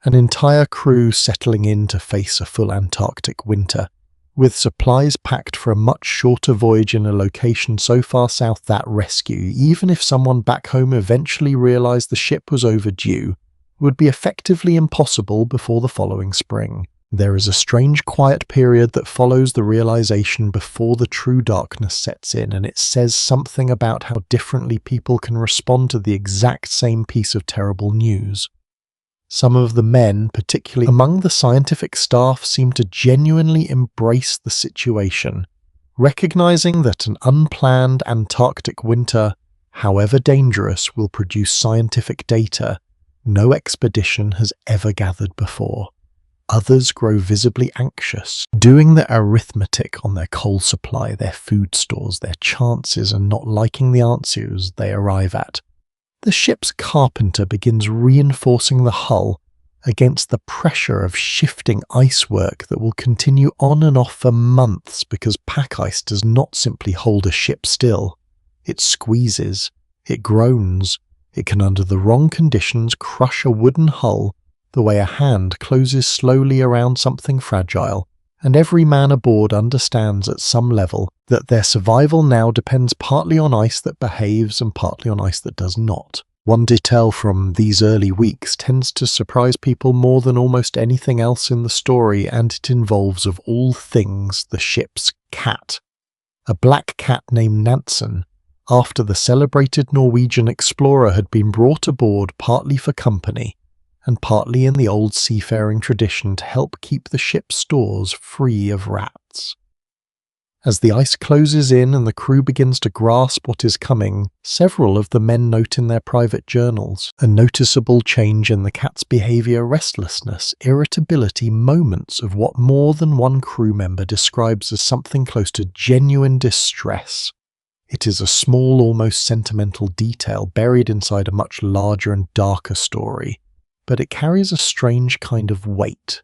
An entire crew settling in to face a full Antarctic winter, with supplies packed for a much shorter voyage in a location so far south that rescue, even if someone back home eventually realized the ship was overdue, would be effectively impossible before the following spring. There is a strange quiet period that follows the realization before the true darkness sets in, and it says something about how differently people can respond to the exact same piece of terrible news. Some of the men, particularly among the scientific staff, seem to genuinely embrace the situation, recognizing that an unplanned Antarctic winter, however dangerous, will produce scientific data no expedition has ever gathered before. Others grow visibly anxious, doing the arithmetic on their coal supply, their food stores, their chances, and not liking the answers they arrive at. The ship's carpenter begins reinforcing the hull, against the pressure of shifting icework that will continue on and off for months because pack ice does not simply hold a ship still. It squeezes, it groans, it can under the wrong conditions crush a wooden hull the way a hand closes slowly around something fragile, and every man aboard understands at some level that their survival now depends partly on ice that behaves and partly on ice that does not. One detail from these early weeks tends to surprise people more than almost anything else in the story, and it involves of all things the ship's cat. A black cat named Nansen, after the celebrated Norwegian explorer had been brought aboard partly for company, and partly in the old seafaring tradition to help keep the ship's stores free of rats. As the ice closes in and the crew begins to grasp what is coming, several of the men note in their private journals a noticeable change in the cat's behaviour, restlessness, irritability, moments of what more than one crew member describes as something close to genuine distress. It is a small, almost sentimental detail buried inside a much larger and darker story, but it carries a strange kind of weight.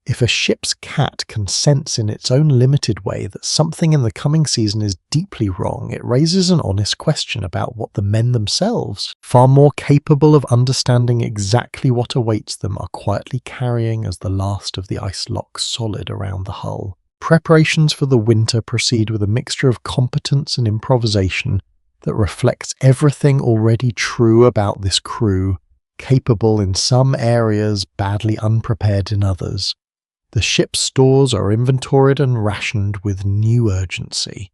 If a ship's cat can sense in its own limited way that something in the coming season is deeply wrong, it raises an honest question about what the men themselves, far more capable of understanding exactly what awaits them, are quietly carrying as the last of the ice locks solid around the hull. Preparations for the winter proceed with a mixture of competence and improvisation that reflects everything already true about this crew, capable in some areas, badly unprepared in others. The ship's stores are inventoried and rationed with new urgency.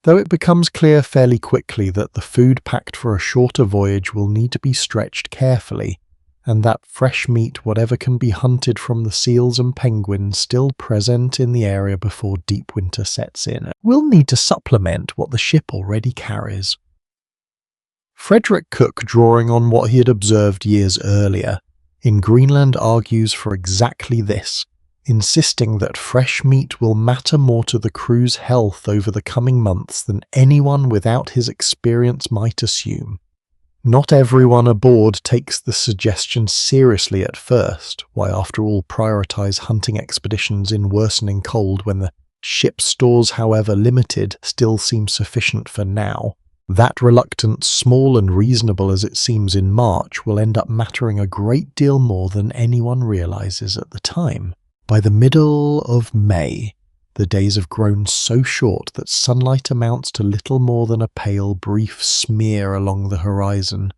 Though it becomes clear fairly quickly that the food packed for a shorter voyage will need to be stretched carefully, and that fresh meat, whatever can be hunted from the seals and penguins still present in the area before deep winter sets in, will need to supplement what the ship already carries. Frederick Cook, drawing on what he had observed years earlier, in Greenland argues for exactly this, insisting that fresh meat will matter more to the crew's health over the coming months than anyone without his experience might assume. Not everyone aboard takes the suggestion seriously at first. Why, after all, prioritize hunting expeditions in worsening cold when the ship's stores, however limited, still seem sufficient for now? That reluctance, small and reasonable as it seems in March, will end up mattering a great deal more than anyone realizes at the time. By the middle of May, the days have grown so short that sunlight amounts to little more than a pale, brief smear along the horizon,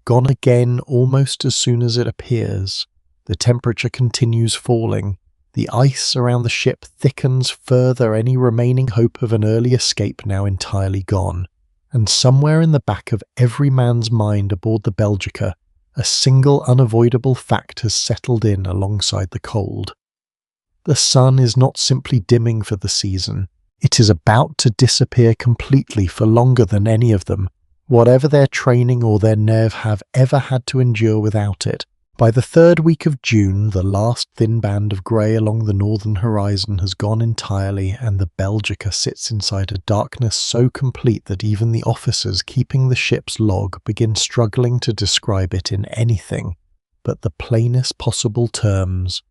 gone again almost as soon as it appears. The temperature continues falling. The ice around the ship thickens further, any remaining hope of an early escape now entirely gone. And somewhere in the back of every man's mind aboard the Belgica, a single unavoidable fact has settled in alongside the cold. The sun is not simply dimming for the season, it is about to disappear completely for longer than any of them, whatever their training or their nerve have ever had to endure without it. By the third week of June, the last thin band of grey along the northern horizon has gone entirely, and the Belgica sits inside a darkness so complete that even the officers keeping the ship's log begin struggling to describe it in anything but the plainest possible terms.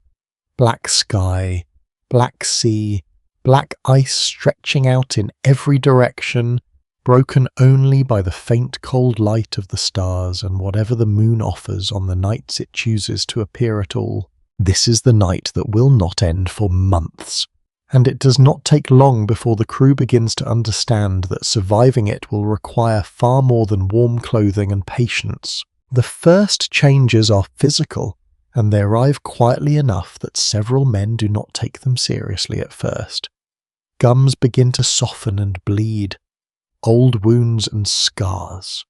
Black sky, black sea, black ice stretching out in every direction, broken only by the faint cold light of the stars and whatever the moon offers on the nights it chooses to appear at all. This is the night that will not end for months, and it does not take long before the crew begins to understand that surviving it will require far more than warm clothing and patience. The first changes are physical, and they arrive quietly enough that several men do not take them seriously at first. Gums begin to soften and bleed. Old wounds and scars,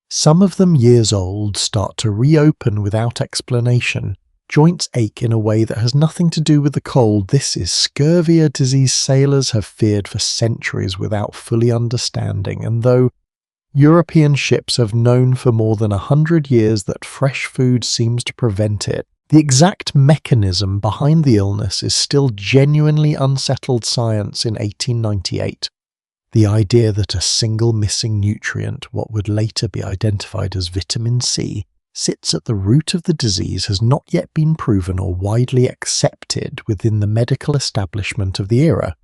some of them years old, start to reopen without explanation. Joints ache in a way that has nothing to do with the cold. This is scurvy, a disease sailors have feared for centuries without fully understanding, and though European ships have known for more than 100 years that fresh food seems to prevent it, the exact mechanism behind the illness is still genuinely unsettled science in 1898. The idea that a single missing nutrient, what would later be identified as vitamin C, sits at the root of the disease has not yet been proven or widely accepted within the medical establishment of the era.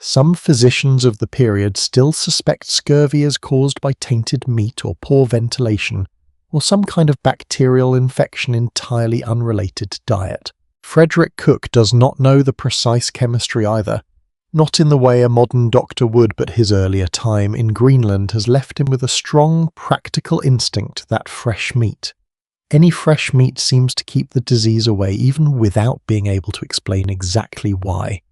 Some physicians of the period still suspect scurvy as caused by tainted meat or poor ventilation, or some kind of bacterial infection entirely unrelated to diet. Frederick Cook does not know the precise chemistry either, not in the way a modern doctor would, but his earlier time in Greenland has left him with a strong, practical instinct that fresh meat. Any fresh meat seems to keep the disease away even without being able to explain exactly why.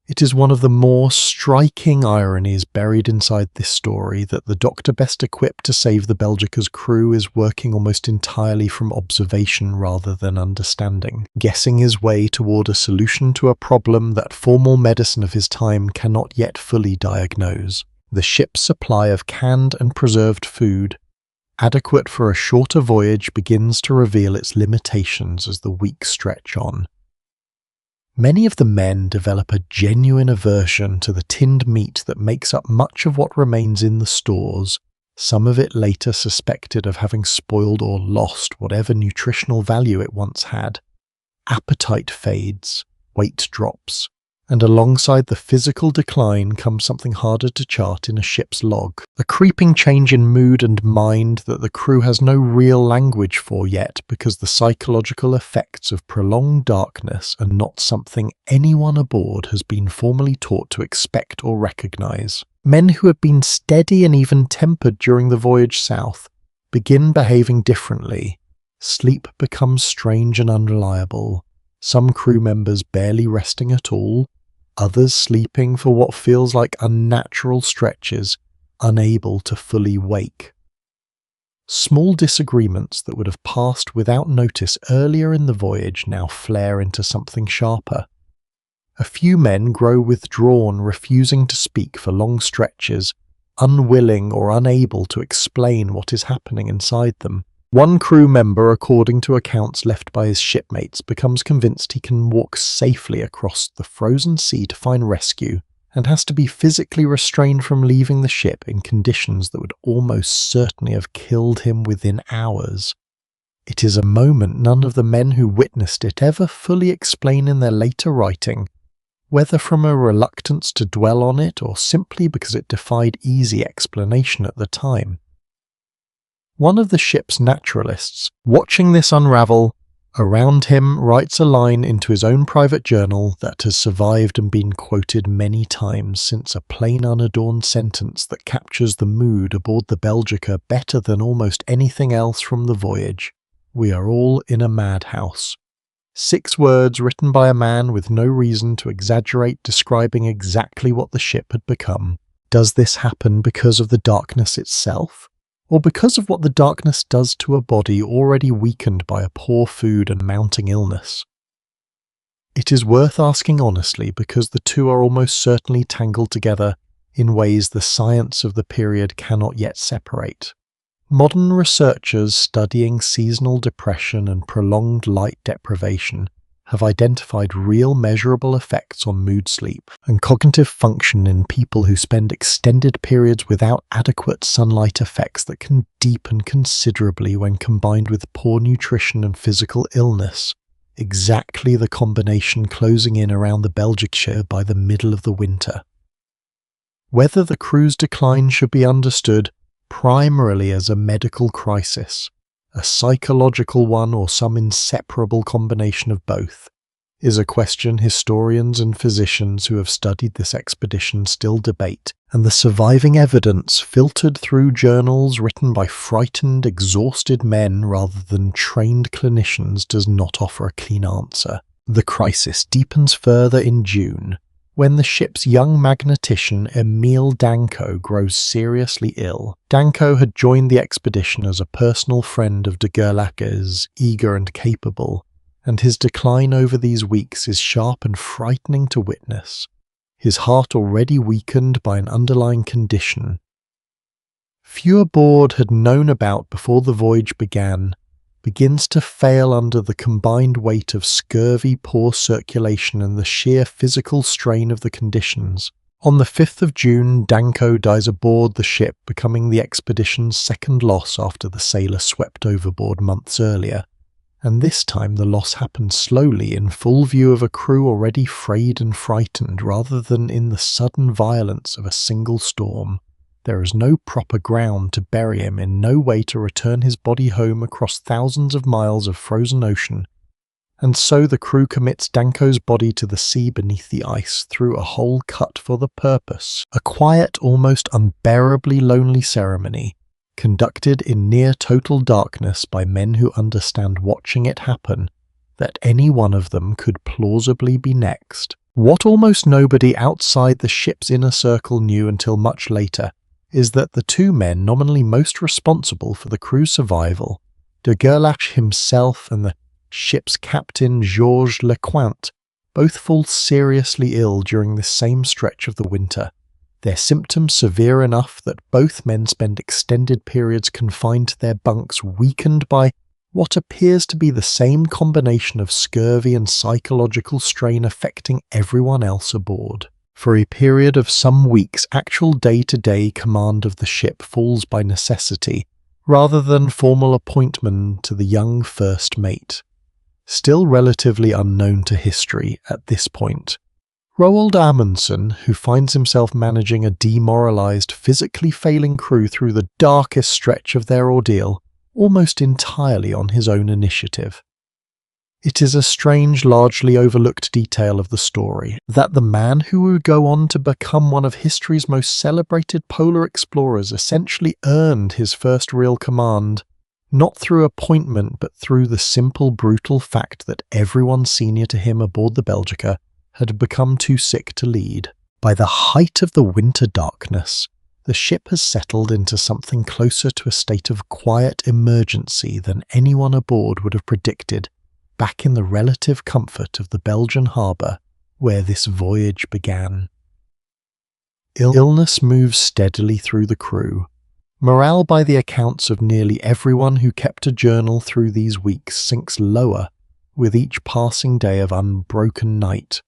It is one of the more striking ironies buried inside this story that the doctor best equipped to save the Belgica's crew is working almost entirely from observation rather than understanding, guessing his way toward a solution to a problem that formal medicine of his time cannot yet fully diagnose. The ship's supply of canned and preserved food, adequate for a shorter voyage, begins to reveal its limitations as the weeks stretch on. Many of the men develop a genuine aversion to the tinned meat that makes up much of what remains in the stores, some of it later suspected of having spoiled or lost whatever nutritional value it once had. Appetite fades, weight drops, and alongside the physical decline comes something harder to chart in a ship's log. A creeping change in mood and mind that the crew has no real language for yet, because the psychological effects of prolonged darkness are not something anyone aboard has been formally taught to expect or recognize. Men who have been steady and even-tempered during the voyage south begin behaving differently. Sleep becomes strange and unreliable, some crew members barely resting at all, others sleeping for what feels like unnatural stretches, unable to fully wake. Small disagreements that would have passed without notice earlier in the voyage now flare into something sharper. A few men grow withdrawn, refusing to speak for long stretches, unwilling or unable to explain what is happening inside them. One crew member, according to accounts left by his shipmates, becomes convinced he can walk safely across the frozen sea to find rescue, and has to be physically restrained from leaving the ship in conditions that would almost certainly have killed him within hours. It is a moment none of the men who witnessed it ever fully explain in their later writing, whether from a reluctance to dwell on it or simply because it defied easy explanation at the time. One of the ship's naturalists, watching this unravel around him, writes a line into his own private journal that has survived and been quoted many times since, a plain unadorned sentence that captures the mood aboard the Belgica better than almost anything else from the voyage. "We are all in a madhouse." 6 words written by a man with no reason to exaggerate, describing exactly what the ship had become. Does this happen because of the darkness itself? Or because of what the darkness does to a body already weakened by a poor food and mounting illness? It is worth asking honestly, because the two are almost certainly tangled together in ways the science of the period cannot yet separate. Modern researchers studying seasonal depression and prolonged light deprivation have identified real measurable effects on mood, sleep, and cognitive function in people who spend extended periods without adequate sunlight, effects that can deepen considerably when combined with poor nutrition and physical illness, exactly the combination closing in around the Belgica by the middle of the winter. Whether the crew's decline should be understood primarily as a medical crisis, a psychological one, or some inseparable combination of both, is a question historians and physicians who have studied this expedition still debate, and the surviving evidence, filtered through journals written by frightened, exhausted men rather than trained clinicians, does not offer a clean answer. The crisis deepens further in June, when the ship's young magnetician Emil Danko grows seriously ill. Danko had joined the expedition as a personal friend of de Gerlach's, eager and capable, and his decline over these weeks is sharp and frightening to witness, his heart already weakened by an underlying condition few aboard had known about before the voyage began, begins to fail under the combined weight of scurvy, poor circulation, and the sheer physical strain of the conditions. On the 5th of June, Danko dies aboard the ship, becoming the expedition's second loss after the sailor swept overboard months earlier. And this time the loss happened slowly, in full view of a crew already frayed and frightened, rather than in the sudden violence of a single storm. There is no proper ground to bury him, in no way to return his body home across thousands of miles of frozen ocean, and so the crew commits Danko's body to the sea beneath the ice through a hole cut for the purpose, a quiet, almost unbearably lonely ceremony, conducted in near total darkness by men who understand watching it happen, that any one of them could plausibly be next. What almost nobody outside the ship's inner circle knew until much later is that the two men nominally most responsible for the crew's survival, de Gerlach himself and the ship's captain Georges Lecointe, both fall seriously ill during this same stretch of the winter, their symptoms severe enough that both men spend extended periods confined to their bunks, weakened by what appears to be the same combination of scurvy and psychological strain affecting everyone else aboard. For a period of some weeks, actual day-to-day command of the ship falls by necessity, rather than formal appointment to the young first mate. Still relatively unknown to history at this point, Roald Amundsen, who finds himself managing a demoralized, physically failing crew through the darkest stretch of their ordeal, almost entirely on his own initiative. It is a strange, largely overlooked detail of the story that the man who would go on to become one of history's most celebrated polar explorers essentially earned his first real command, not through appointment but through the simple, brutal fact that everyone senior to him aboard the Belgica had become too sick to lead. By the height of the winter darkness, the ship has settled into something closer to a state of quiet emergency than anyone aboard would have predicted back in the relative comfort of the Belgian harbour where this voyage began. Illness moves steadily through the crew. Morale, by the accounts of nearly everyone who kept a journal through these weeks, sinks lower with each passing day of unbroken night.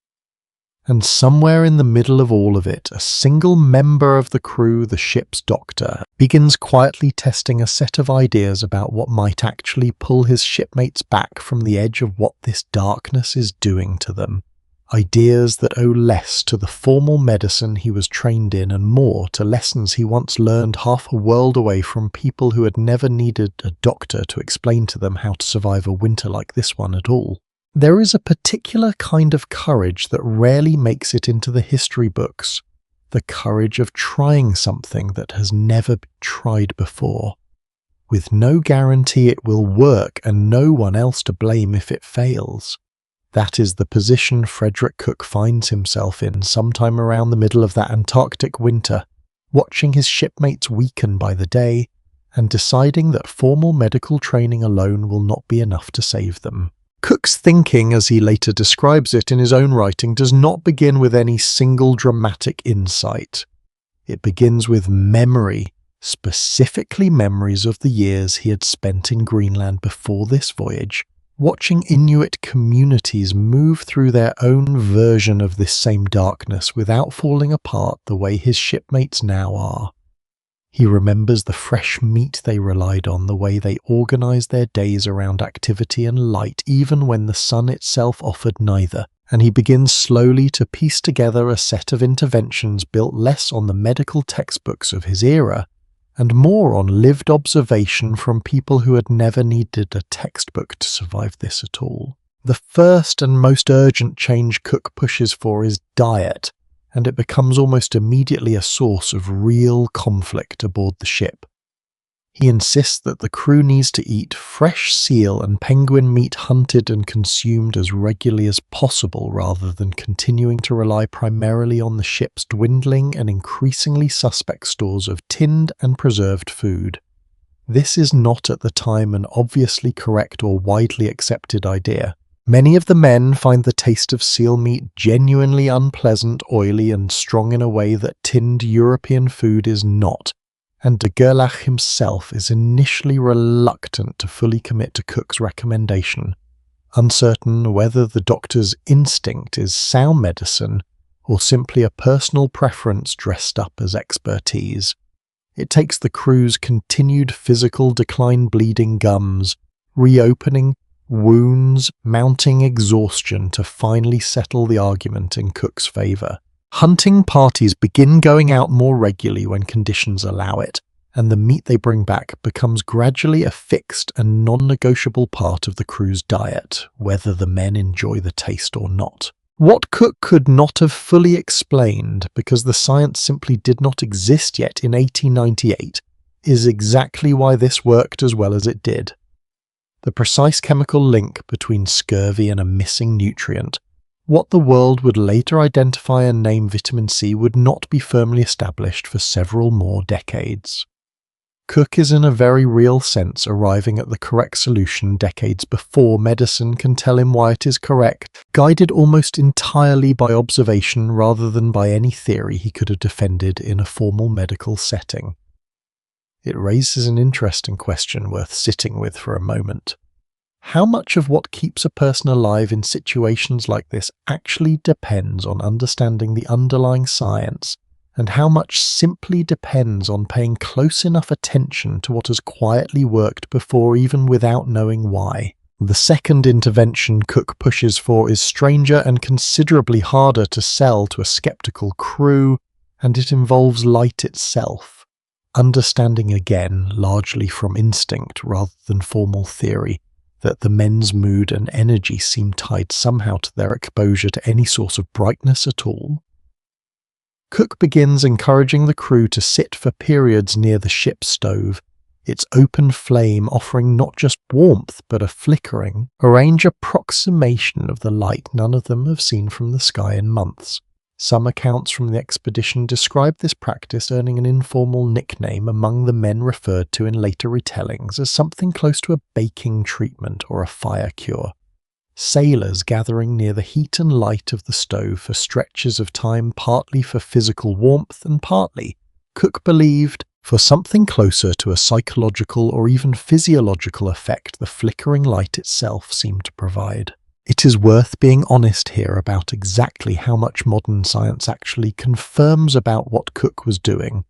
And somewhere in the middle of all of it, a single member of the crew, the ship's doctor, begins quietly testing a set of ideas about what might actually pull his shipmates back from the edge of what this darkness is doing to them. Ideas that owe less to the formal medicine he was trained in and more to lessons he once learned half a world away from people who had never needed a doctor to explain to them how to survive a winter like this one at all. There is a particular kind of courage that rarely makes it into the history books, the courage of trying something that has never been tried before, with no guarantee it will work and no one else to blame if it fails. That is the position Frederick Cook finds himself in sometime around the middle of that Antarctic winter, watching his shipmates weaken by the day and deciding that formal medical training alone will not be enough to save them. Cook's thinking, as he later describes it in his own writing, does not begin with any single dramatic insight. It begins with memory, specifically memories of the years he had spent in Greenland before this voyage, watching Inuit communities move through their own version of this same darkness without falling apart the way his shipmates now are. He remembers the fresh meat they relied on, the way they organized their days around activity and light even when the sun itself offered neither, and he begins slowly to piece together a set of interventions built less on the medical textbooks of his era and more on lived observation from people who had never needed a textbook to survive this at all. The first and most urgent change Cook pushes for is diet, and it becomes almost immediately a source of real conflict aboard the ship. He insists that the crew needs to eat fresh seal and penguin meat hunted and consumed as regularly as possible rather than continuing to rely primarily on the ship's dwindling and increasingly suspect stores of tinned and preserved food. This is not at the time an obviously correct or widely accepted idea. Many of the men find the taste of seal meat genuinely unpleasant, oily, and strong in a way that tinned European food is not, and de Gerlach himself is initially reluctant to fully commit to Cook's recommendation, uncertain whether the doctor's instinct is sound medicine or simply a personal preference dressed up as expertise. It takes the crew's continued physical decline, bleeding gums, reopening wounds, mounting exhaustion to finally settle the argument in Cook's favour. Hunting parties begin going out more regularly when conditions allow it, and the meat they bring back becomes gradually a fixed and non-negotiable part of the crew's diet, whether the men enjoy the taste or not. What Cook could not have fully explained, because the science simply did not exist yet in 1898, is exactly why this worked as well as it did. The precise chemical link between scurvy and a missing nutrient, what the world would later identify and name vitamin C, would not be firmly established for several more decades. Cook is in a very real sense arriving at the correct solution decades before medicine can tell him why it is correct, guided almost entirely by observation rather than by any theory he could have defended in a formal medical setting. It raises an interesting question worth sitting with for a moment. How much of what keeps a person alive in situations like this actually depends on understanding the underlying science, and how much simply depends on paying close enough attention to what has quietly worked before, even without knowing why? The second intervention Cook pushes for is stranger and considerably harder to sell to a skeptical crew, and it involves light itself. Understanding again, largely from instinct rather than formal theory, that the men's mood and energy seem tied somehow to their exposure to any source of brightness at all. Cook begins encouraging the crew to sit for periods near the ship's stove, its open flame offering not just warmth but a flickering, strange approximation of the light none of them have seen from the sky in months. Some accounts from the expedition describe this practice earning an informal nickname among the men referred to in later retellings as something close to a baking treatment or a fire cure. Sailors gathering near the heat and light of the stove for stretches of time, partly for physical warmth and partly, Cook believed, for something closer to a psychological or even physiological effect the flickering light itself seemed to provide. It is worth being honest here about exactly how much modern science actually confirms about what Cook was doing.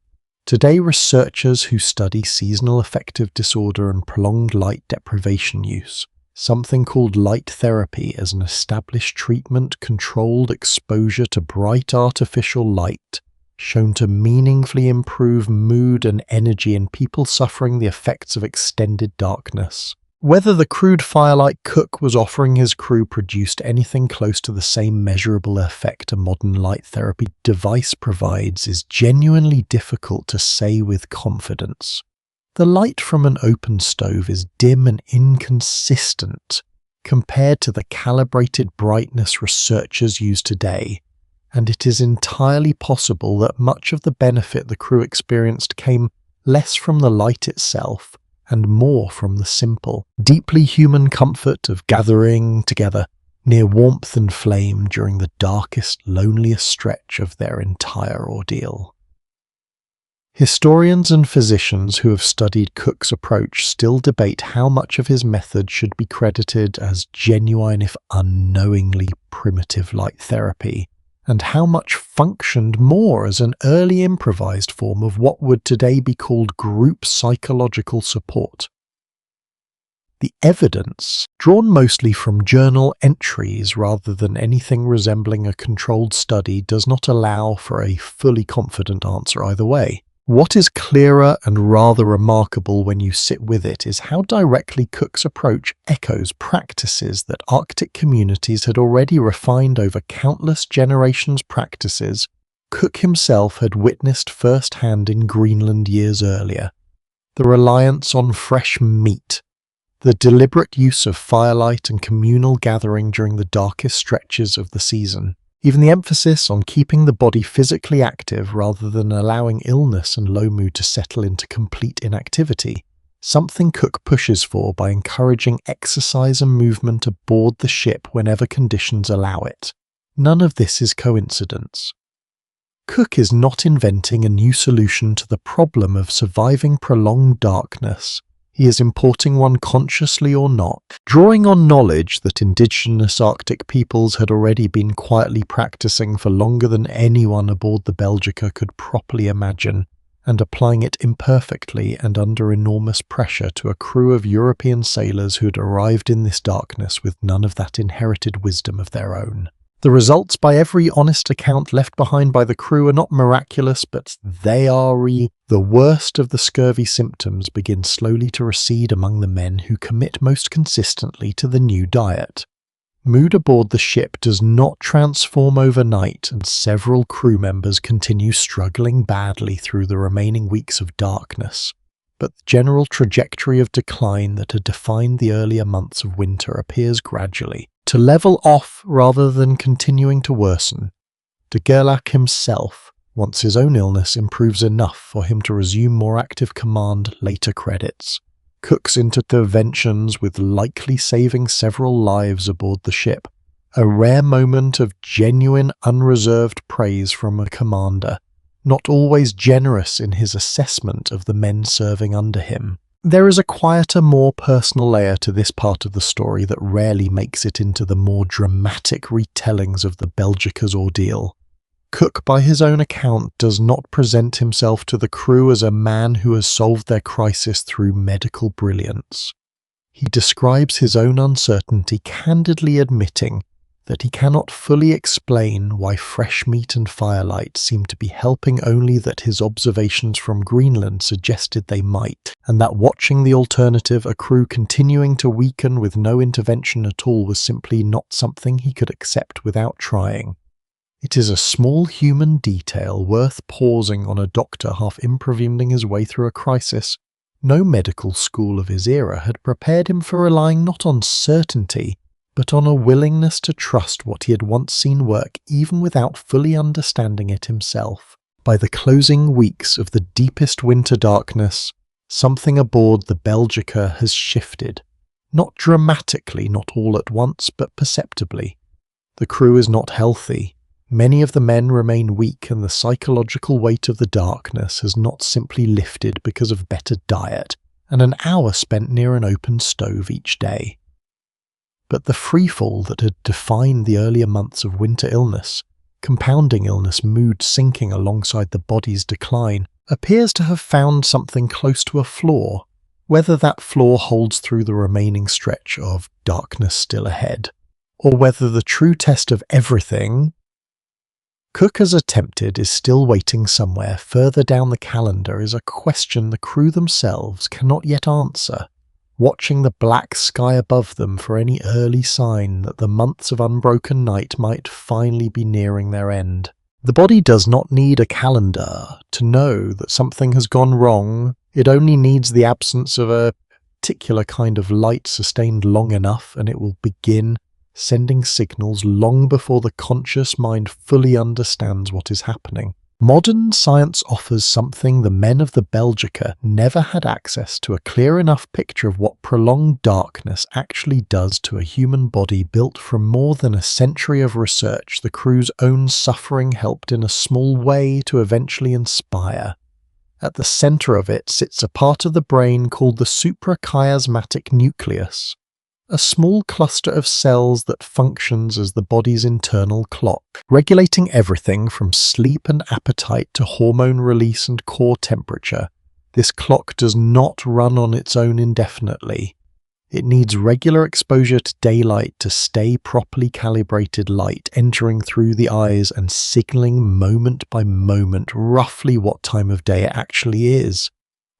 Today, researchers who study seasonal affective disorder and prolonged light deprivation use something called light therapy as an established treatment, controlled exposure to bright artificial light, shown to meaningfully improve mood and energy in people suffering the effects of extended darkness. Whether the crude firelight Cook was offering his crew produced anything close to the same measurable effect a modern light therapy device provides is genuinely difficult to say with confidence. The light from an open stove is dim and inconsistent compared to the calibrated brightness researchers use today, and it is entirely possible that much of the benefit the crew experienced came less from the light itself and more from the simple, deeply human comfort of gathering together near warmth and flame during the darkest, loneliest stretch of their entire ordeal. Historians and physicians who have studied Cook's approach still debate how much of his method should be credited as genuine if unknowingly primitive light therapy, and how much functioned more as an early improvised form of what would today be called group psychological support. The evidence, drawn mostly from journal entries rather than anything resembling a controlled study, does not allow for a fully confident answer either way. What is clearer and rather remarkable when you sit with it is how directly Cook's approach echoes practices that Arctic communities had already refined over countless generations. Practices Cook himself had witnessed firsthand in Greenland years earlier. The reliance on fresh meat, the deliberate use of firelight and communal gathering during the darkest stretches of the season, even the emphasis on keeping the body physically active rather than allowing illness and low mood to settle into complete inactivity, something Cook pushes for by encouraging exercise and movement aboard the ship whenever conditions allow it. None of this is coincidence. Cook is not inventing a new solution to the problem of surviving prolonged darkness. He is importing one consciously or not, drawing on knowledge that indigenous Arctic peoples had already been quietly practicing for longer than anyone aboard the Belgica could properly imagine, and applying it imperfectly and under enormous pressure to a crew of European sailors who had arrived in this darkness with none of that inherited wisdom of their own. The results, by every honest account left behind by the crew, are not miraculous, but they are the worst of the scurvy symptoms begin slowly to recede among the men who commit most consistently to the new diet. Mood aboard the ship does not transform overnight, and several crew members continue struggling badly through the remaining weeks of darkness. But the general trajectory of decline that had defined the earlier months of winter appears gradually to level off rather than continuing to worsen. De Gerlach himself, once his own illness improves enough for him to resume more active command, later credits. Cook's interventions with likely saving several lives aboard the ship, a rare moment of genuine unreserved praise from a commander, not always generous in his assessment of the men serving under him. There is a quieter, more personal layer to this part of the story that rarely makes it into the more dramatic retellings of the Belgica's ordeal. Cook, by his own account, does not present himself to the crew as a man who has solved their crisis through medical brilliance. He describes his own uncertainty, candidly admitting that he cannot fully explain why fresh meat and firelight seem to be helping, only that his observations from Greenland suggested they might, and that watching the alternative, a crew continuing to weaken with no intervention at all, was simply not something he could accept without trying. It is a small human detail worth pausing on a doctor half improvising his way through a crisis. No medical school of his era had prepared him for relying not on certainty, but on a willingness to trust what he had once seen work even without fully understanding it himself. By the closing weeks of the deepest winter darkness, something aboard the Belgica has shifted. Not dramatically, not all at once, but perceptibly. The crew is not healthy. Many of the men remain weak, and the psychological weight of the darkness has not simply lifted because of better diet and an hour spent near an open stove each day. But the freefall that had defined the earlier months of winter illness, compounding illness, mood sinking alongside the body's decline, appears to have found something close to a flaw, whether that flaw holds through the remaining stretch of darkness still ahead, or whether the true test of everything Cook has attempted is still waiting somewhere further down the calendar, is a question the crew themselves cannot yet answer, watching the black sky above them for any early sign that the months of unbroken night might finally be nearing their end. The body does not need a calendar to know that something has gone wrong. It only needs the absence of a particular kind of light sustained long enough, and it will begin sending signals long before the conscious mind fully understands what is happening. Modern science offers something the men of the Belgica never had access to, a clear enough picture of what prolonged darkness actually does to a human body built from more than a century of research. The crew's own suffering helped in a small way to eventually inspire. At the center of it sits a part of the brain called the suprachiasmatic nucleus, a small cluster of cells that functions as the body's internal clock, regulating everything from sleep and appetite to hormone release and core temperature. This clock does not run on its own indefinitely. It needs regular exposure to daylight to stay properly calibrated, light entering through the eyes and signaling moment by moment roughly what time of day it actually is.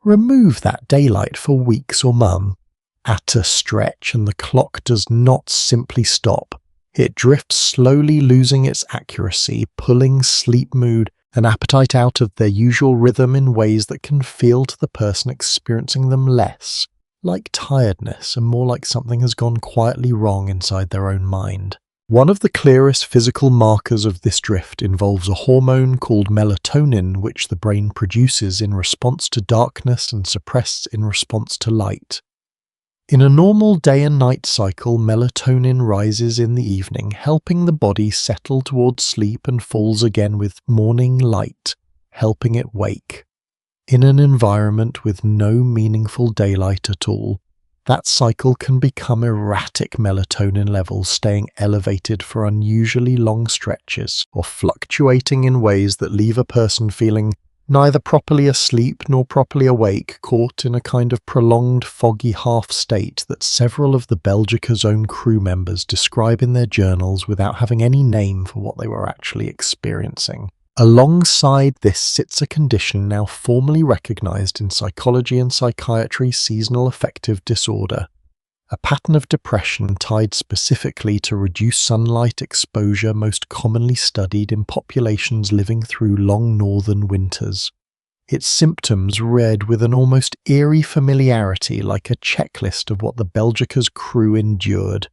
Remove that daylight for weeks or months at a stretch, and the clock does not simply stop. It drifts slowly, losing its accuracy, pulling sleep, mood, and appetite out of their usual rhythm in ways that can feel to the person experiencing them less like tiredness and more like something has gone quietly wrong inside their own mind. One of the clearest physical markers of this drift involves a hormone called melatonin, which the brain produces in response to darkness and suppresses in response to light. In a normal day and night cycle, melatonin rises in the evening, helping the body settle towards sleep, and falls again with morning light, helping it wake. In an environment with no meaningful daylight at all, that cycle can become erratic melatonin levels staying elevated for unusually long stretches or fluctuating in ways that leave a person feeling neither properly asleep nor properly awake, caught in a kind of prolonged foggy half state that several of the Belgica's own crew members describe in their journals without having any name for what they were actually experiencing. Alongside this sits a condition now formally recognized in psychology and psychiatry, seasonal affective disorder, a pattern of depression tied specifically to reduced sunlight exposure most commonly studied in populations living through long northern winters. Its symptoms read with an almost eerie familiarity, like a checklist of what the Belgica's crew endured: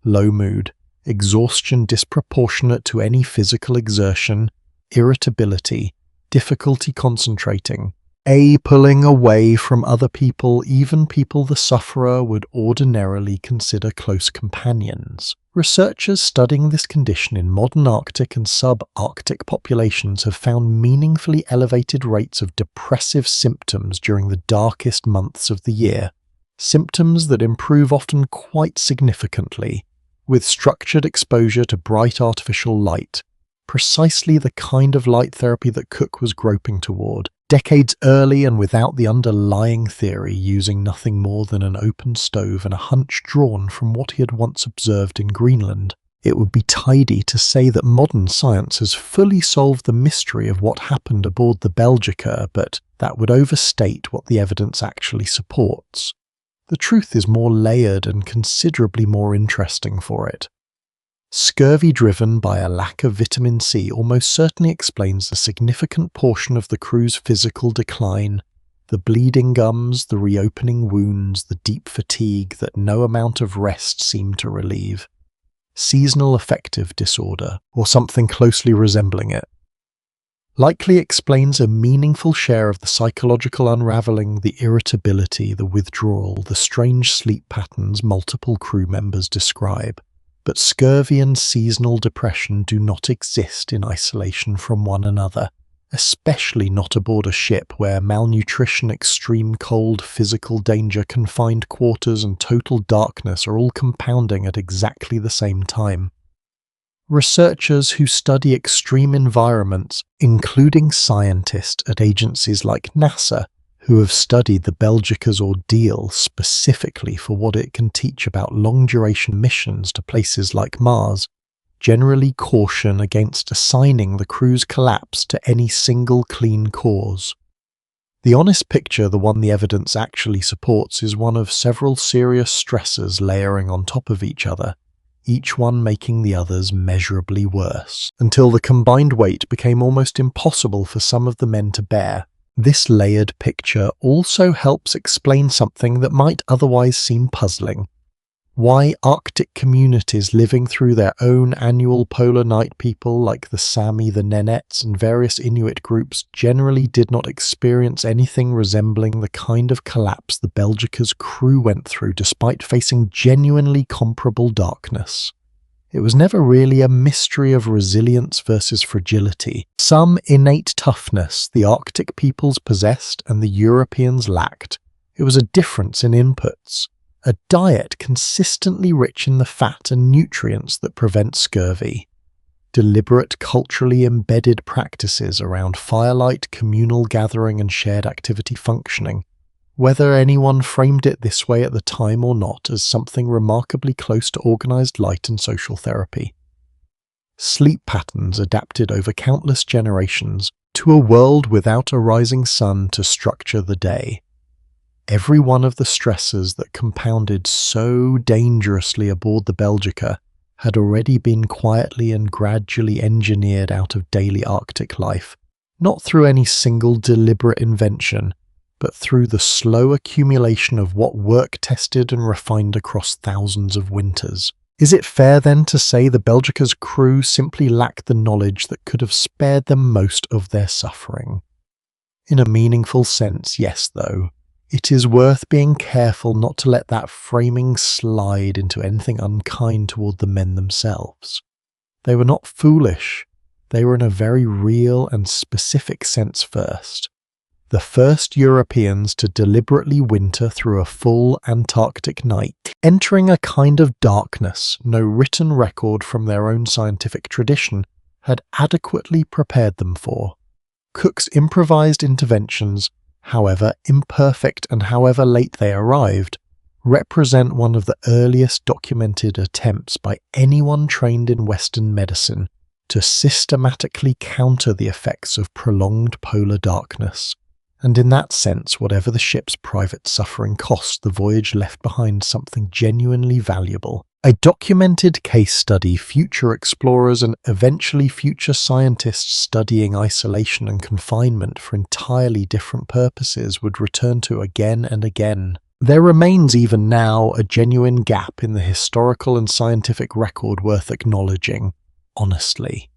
low mood, exhaustion disproportionate to any physical exertion, irritability, difficulty concentrating, pulling away from other people, even people the sufferer would ordinarily consider close companions. Researchers studying this condition in modern Arctic and sub-Arctic populations have found meaningfully elevated rates of depressive symptoms during the darkest months of the year, symptoms that improve often quite significantly with structured exposure to bright artificial light, precisely the kind of light therapy that Cook was groping toward, decades early and without the underlying theory, using nothing more than an open stove and a hunch drawn from what he had once observed in Greenland. It would be tidy to say that modern science has fully solved the mystery of what happened aboard the Belgica, but that would overstate what the evidence actually supports. The truth is more layered and considerably more interesting for it. Scurvy driven by a lack of vitamin C almost certainly explains a significant portion of the crew's physical decline, the bleeding gums, the reopening wounds, the deep fatigue that no amount of rest seemed to relieve. Seasonal affective disorder, or something closely resembling it, likely explains a meaningful share of the psychological unraveling, the irritability, the withdrawal, the strange sleep patterns multiple crew members describe. But scurvy and seasonal depression do not exist in isolation from one another, especially not aboard a ship where malnutrition, extreme cold, physical danger, confined quarters, and total darkness are all compounding at exactly the same time. Researchers who study extreme environments, including scientists at agencies like NASA, who have studied the Belgica's ordeal specifically for what it can teach about long-duration missions to places like Mars, generally caution against assigning the crew's collapse to any single clean cause. The honest picture, the one the evidence actually supports, is one of several serious stressors layering on top of each other, each one making the others measurably worse, until the combined weight became almost impossible for some of the men to bear. This layered picture also helps explain something that might otherwise seem puzzling. Why Arctic communities living through their own annual polar night people like the Sami, the Nenets, and various Inuit groups generally did not experience anything resembling the kind of collapse the Belgica's crew went through despite facing genuinely comparable darkness. It was never really a mystery of resilience versus fragility. Some innate toughness the Arctic peoples possessed and the Europeans lacked. It was a difference in inputs, a diet consistently rich in the fat and nutrients that prevent scurvy, deliberate culturally embedded practices around firelight, communal gathering, and shared activity functioning, whether anyone framed it this way at the time or not, as something remarkably close to organized light and social therapy. Sleep patterns adapted over countless generations to a world without a rising sun to structure the day. Every one of the stressors that compounded so dangerously aboard the Belgica had already been quietly and gradually engineered out of daily Arctic life, not through any single deliberate invention, but through the slow accumulation of what work tested and refined across thousands of winters. Is it fair then to say the Belgica's crew simply lacked the knowledge that could have spared them most of their suffering? In a meaningful sense, yes, though. It is worth being careful not to let that framing slide into anything unkind toward the men themselves. They were not foolish. They were in a very real and specific sense first. the first Europeans to deliberately winter through a full Antarctic night, entering a kind of darkness no written record from their own scientific tradition had adequately prepared them for. Cook's improvised interventions, however imperfect and however late they arrived, represent one of the earliest documented attempts by anyone trained in Western medicine to systematically counter the effects of prolonged polar darkness. And in that sense, whatever the ship's private suffering cost, the voyage left behind something genuinely valuable. A documented case study future explorers and eventually future scientists studying isolation and confinement for entirely different purposes would return to again and again. There remains even now a genuine gap in the historical and scientific record worth acknowledging, honestly.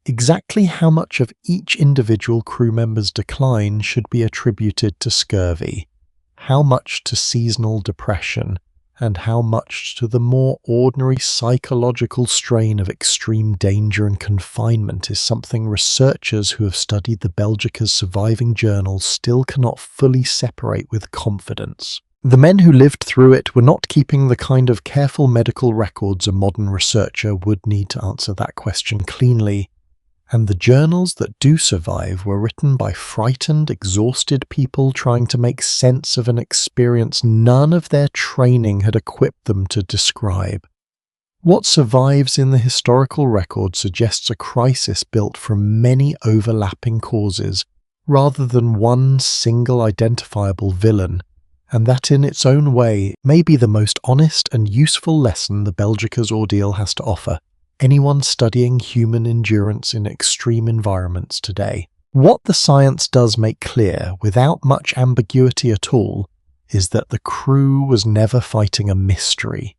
Exactly how much of each individual crew member's decline should be attributed to scurvy, how much to seasonal depression, and how much to the more ordinary psychological strain of extreme danger and confinement is something researchers who have studied the Belgica's surviving journals still cannot fully separate with confidence. The men who lived through it were not keeping the kind of careful medical records a modern researcher would need to answer that question cleanly, and the journals that do survive were written by frightened, exhausted people trying to make sense of an experience none of their training had equipped them to describe. What survives in the historical record suggests a crisis built from many overlapping causes, rather than one single identifiable villain, and that in its own way may be the most honest and useful lesson the Belgica's ordeal has to offer anyone studying human endurance in extreme environments today. What the science does make clear, without much ambiguity at all, is that the crew was never fighting a mystery.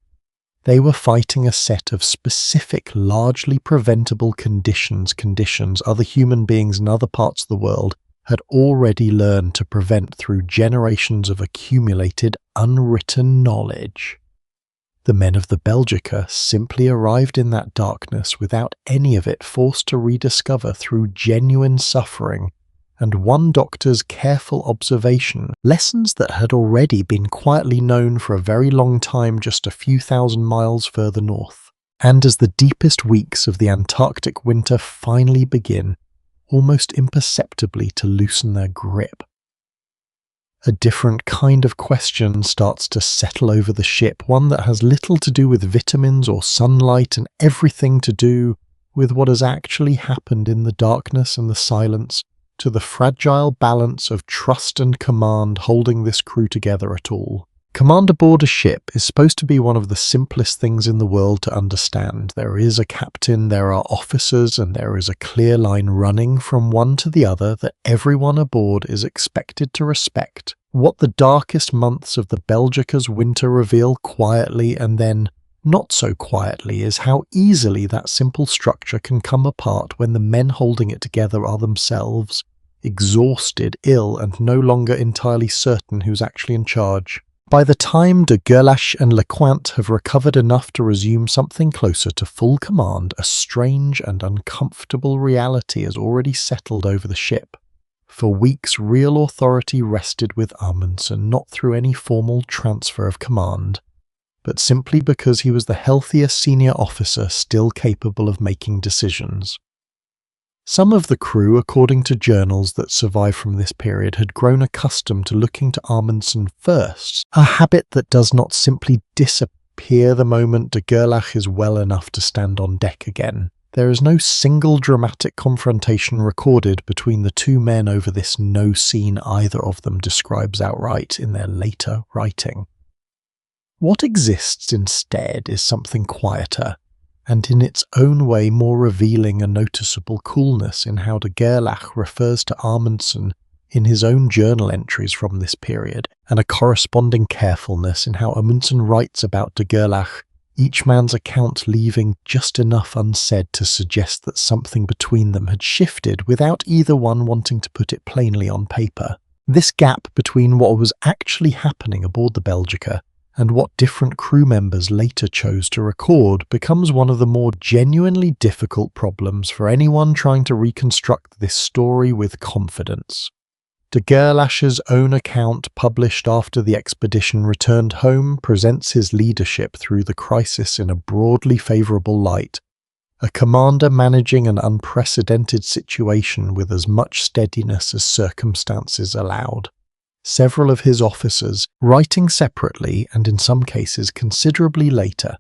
They were fighting a set of specific, largely preventable conditions other human beings in other parts of the world had already learned to prevent through generations of accumulated, unwritten knowledge. The men of the Belgica simply arrived in that darkness without any of it forced to rediscover through genuine suffering and one doctor's careful observation, lessons that had already been quietly known for a very long time just a few thousand miles further north. And as the deepest weeks of the Antarctic winter finally begin, almost imperceptibly to loosen their grip, a different kind of question starts to settle over the ship, one that has little to do with vitamins or sunlight and everything to do with what has actually happened in the darkness and the silence to the fragile balance of trust and command holding this crew together at all. Command aboard a ship is supposed to be one of the simplest things in the world to understand. There is a captain, there are officers, and there is a clear line running from one to the other that everyone aboard is expected to respect. What the darkest months of the Belgica's winter reveal quietly and then not so quietly is how easily that simple structure can come apart when the men holding it together are themselves exhausted, ill, and no longer entirely certain who's actually in charge. By the time de Gerlache and Lecointe have recovered enough to resume something closer to full command, a strange and uncomfortable reality has already settled over the ship. For weeks, real authority rested with Amundsen, not through any formal transfer of command, but simply because he was the healthiest senior officer still capable of making decisions. Some of the crew, according to journals that survive from this period, had grown accustomed to looking to Amundsen first, a habit that does not simply disappear the moment de Gerlache is well enough to stand on deck again. There is no single dramatic confrontation recorded between the two men over this no scene either of them describes outright in their later writing. What exists instead is something quieter, and in its own way more revealing a noticeable coolness in how de Gerlache refers to Amundsen in his own journal entries from this period, and a corresponding carefulness in how Amundsen writes about de Gerlache, each man's account leaving just enough unsaid to suggest that something between them had shifted without either one wanting to put it plainly on paper. This gap between what was actually happening aboard the Belgica and what different crew members later chose to record becomes one of the more genuinely difficult problems for anyone trying to reconstruct this story with confidence. De Gerlach's own account, published after the expedition returned home, presents his leadership through the crisis in a broadly favourable light, a commander managing an unprecedented situation with as much steadiness as circumstances allowed. Several of his officers, writing separately and in some cases considerably later,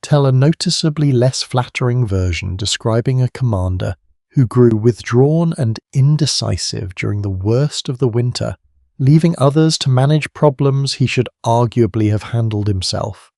tell a noticeably less flattering version describing a commander who grew withdrawn and indecisive during the worst of the winter, leaving others to manage problems he should arguably have handled himself.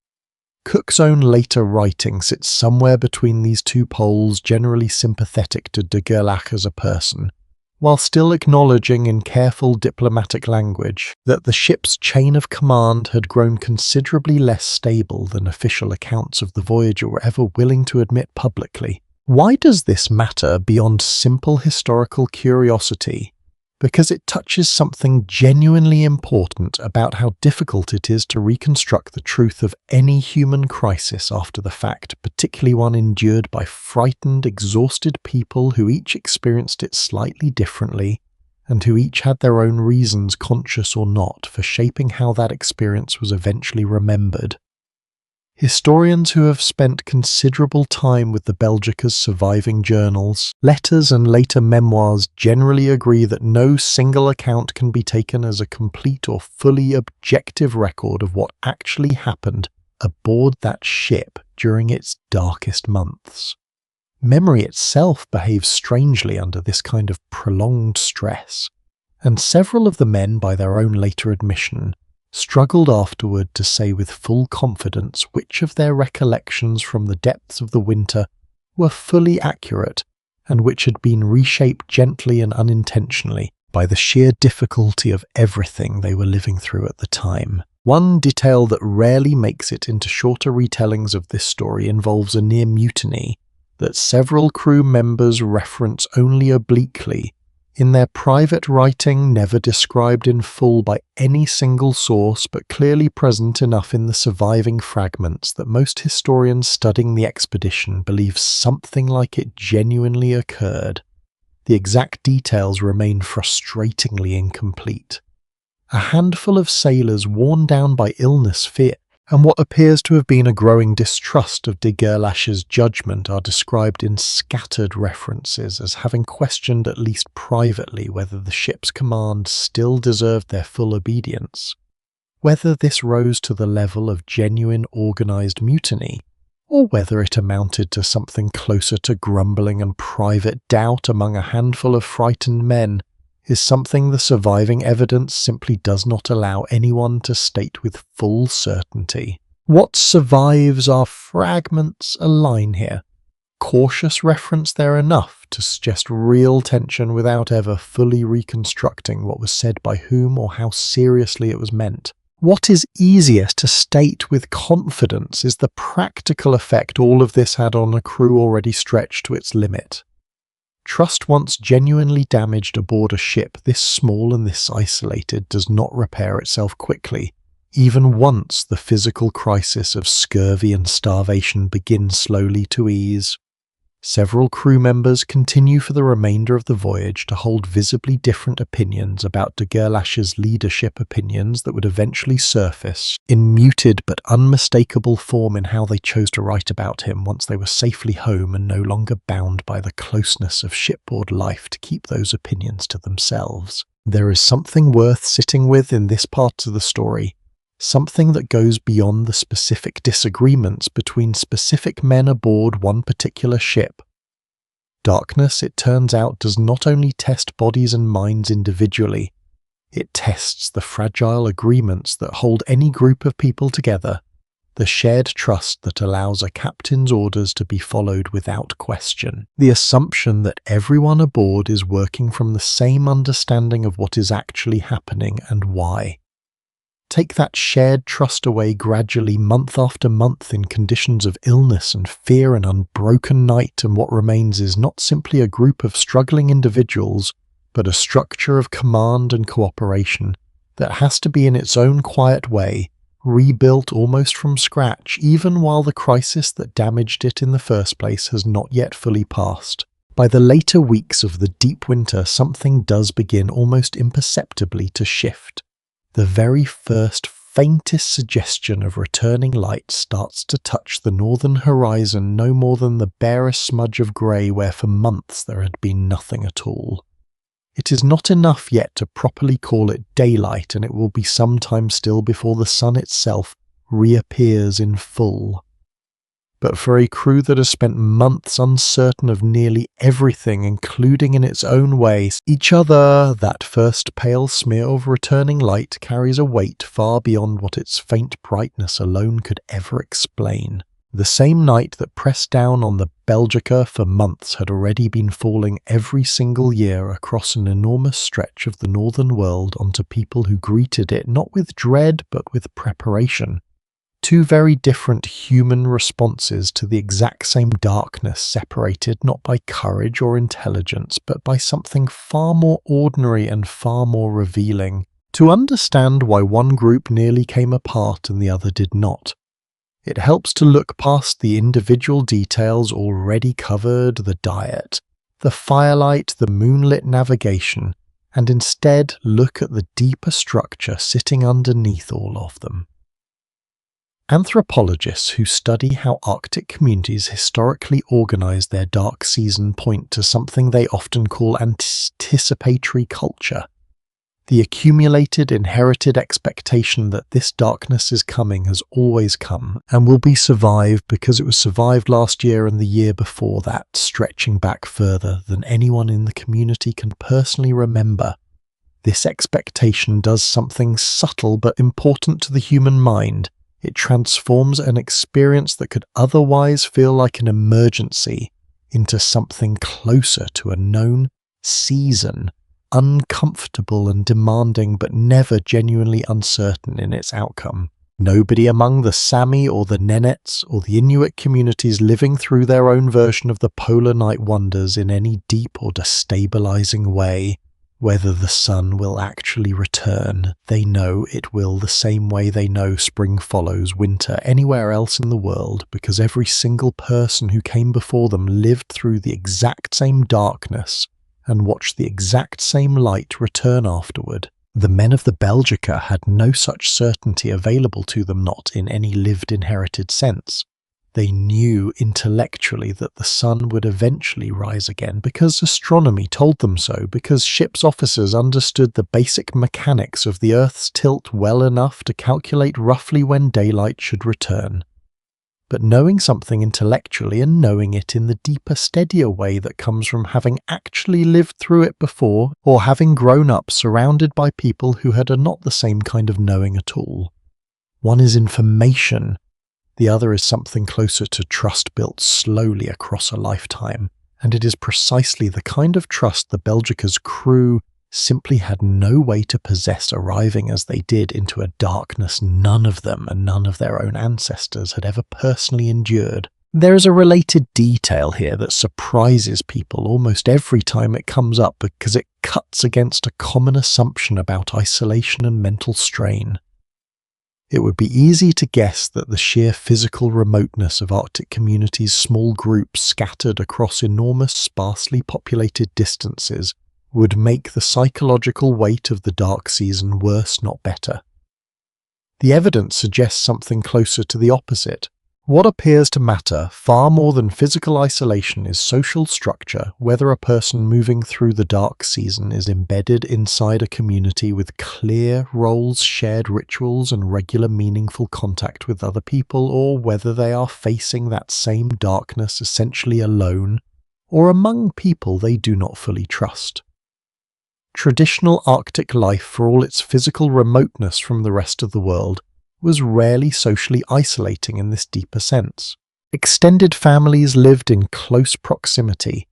Cook's own later writing sits somewhere between these two poles, generally sympathetic to de Gerlach as a person, while still acknowledging in careful diplomatic language that the ship's chain of command had grown considerably less stable than official accounts of the voyage were ever willing to admit publicly. Why does this matter beyond simple historical curiosity? Because it touches something genuinely important about how difficult it is to reconstruct the truth of any human crisis after the fact, particularly one endured by frightened, exhausted people who each experienced it slightly differently, and who each had their own reasons, conscious or not, for shaping how that experience was eventually remembered. Historians who have spent considerable time with the Belgica's surviving journals, letters and later memoirs generally agree that no single account can be taken as a complete or fully objective record of what actually happened aboard that ship during its darkest months. Memory itself behaves strangely under this kind of prolonged stress, and several of the men, by their own later admission, struggled afterward to say with full confidence which of their recollections from the depths of the winter were fully accurate and which had been reshaped gently and unintentionally by the sheer difficulty of everything they were living through at the time. One detail that rarely makes it into shorter retellings of this story involves a near mutiny that several crew members reference only obliquely in their private writing, never described in full by any single source, but clearly present enough in the surviving fragments that most historians studying the expedition believe something like it genuinely occurred. The exact details remain frustratingly incomplete. A handful of sailors, worn down by illness, fear, and what appears to have been a growing distrust of de Gerlach's judgment, are described in scattered references as having questioned at least privately whether the ship's command still deserved their full obedience, whether this rose to the level of genuine organised mutiny, or whether it amounted to something closer to grumbling and private doubt among a handful of frightened men, is something the surviving evidence simply does not allow anyone to state with full certainty. What survives are fragments a line here. Cautious reference there enough to suggest real tension without ever fully reconstructing what was said by whom or how seriously it was meant. What is easier to state with confidence is the practical effect all of this had on a crew already stretched to its limit. Trust once genuinely damaged aboard a ship this small and this isolated does not repair itself quickly, even once the physical crisis of scurvy and starvation begins slowly to ease. Several crew members continue for the remainder of the voyage to hold visibly different opinions about de Gerlach's leadership, opinions that would eventually surface in muted but unmistakable form in how they chose to write about him once they were safely home and no longer bound by the closeness of shipboard life to keep those opinions to themselves. There is something worth sitting with in this part of the story, something that goes beyond the specific disagreements between specific men aboard one particular ship. Darkness, it turns out, does not only test bodies and minds individually, it tests the fragile agreements that hold any group of people together, the shared trust that allows a captain's orders to be followed without question, the assumption that everyone aboard is working from the same understanding of what is actually happening and why. Take that shared trust away gradually month after month in conditions of illness and fear and unbroken night, and what remains is not simply a group of struggling individuals, but a structure of command and cooperation that has to be in its own quiet way rebuilt almost from scratch, even while the crisis that damaged it in the first place has not yet fully passed. By the later weeks of the deep winter, something does begin almost imperceptibly to shift. The very first faintest suggestion of returning light starts to touch the northern horizon, no more than the barest smudge of grey where for months there had been nothing at all. It is not enough yet to properly call it daylight, and it will be some time still before the sun itself reappears in full. But for a crew that has spent months uncertain of nearly everything, including in its own way, each other, that first pale smear of returning light carries a weight far beyond what its faint brightness alone could ever explain. The same night that pressed down on the Belgica for months had already been falling every single year across an enormous stretch of the northern world onto people who greeted it not with dread but with preparation. Two very different human responses to the exact same darkness, separated not by courage or intelligence, but by something far more ordinary and far more revealing. To understand why one group nearly came apart and the other did not, it helps to look past the individual details already covered, the diet, the firelight, the moonlit navigation, and instead look at the deeper structure sitting underneath all of them. Anthropologists who study how Arctic communities historically organize their dark season point to something they often call anticipatory culture. The accumulated, inherited expectation that this darkness is coming has always come, and will be survived because it was survived last year and the year before that, stretching back further than anyone in the community can personally remember. This expectation does something subtle but important to the human mind. It transforms an experience that could otherwise feel like an emergency into something closer to a known season, uncomfortable and demanding but never genuinely uncertain in its outcome. Nobody among the Sami or the Nenets or the Inuit communities living through their own version of the polar night wonders in any deep or destabilizing way whether the sun will actually return. They know it will the same way they know spring follows winter anywhere else in the world, because every single person who came before them lived through the exact same darkness and watched the exact same light return afterward. The men of the Belgica had no such certainty available to them, not in any lived inherited sense. They knew intellectually that the sun would eventually rise again because astronomy told them so, because ship's officers understood the basic mechanics of the Earth's tilt well enough to calculate roughly when daylight should return. But knowing something intellectually and knowing it in the deeper, steadier way that comes from having actually lived through it before, or having grown up surrounded by people who had not the same kind of knowing at all. One is information. The other is something closer to trust built slowly across a lifetime, and it is precisely the kind of trust the Belgica's crew simply had no way to possess, arriving as they did into a darkness none of them and none of their own ancestors had ever personally endured. There is a related detail here that surprises people almost every time it comes up because it cuts against a common assumption about isolation and mental strain. It would be easy to guess that the sheer physical remoteness of Arctic communities' small groups scattered across enormous, sparsely populated distances would make the psychological weight of the dark season worse, not better. The evidence suggests something closer to the opposite. What appears to matter far more than physical isolation is social structure, whether a person moving through the dark season is embedded inside a community with clear roles, shared rituals, and regular meaningful contact with other people, or whether they are facing that same darkness essentially alone, or among people they do not fully trust. Traditional Arctic life, for all its physical remoteness from the rest of the world, was rarely socially isolating in this deeper sense. Extended families lived in close proximity.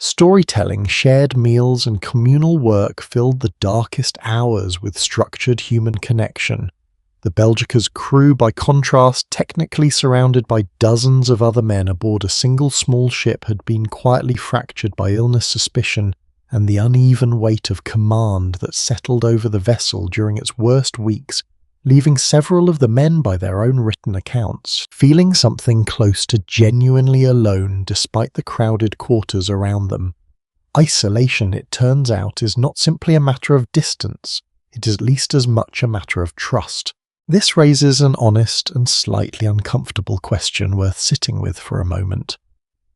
Storytelling, shared meals, and communal work filled the darkest hours with structured human connection. The Belgica's crew, by contrast, technically surrounded by dozens of other men aboard a single small ship, had been quietly fractured by illness, suspicion, and the uneven weight of command that settled over the vessel during its worst weeks leaving several of the men, by their own written accounts, feeling something close to genuinely alone despite the crowded quarters around them. Isolation, it turns out, is not simply a matter of distance, it is at least as much a matter of trust. This raises an honest and slightly uncomfortable question worth sitting with for a moment.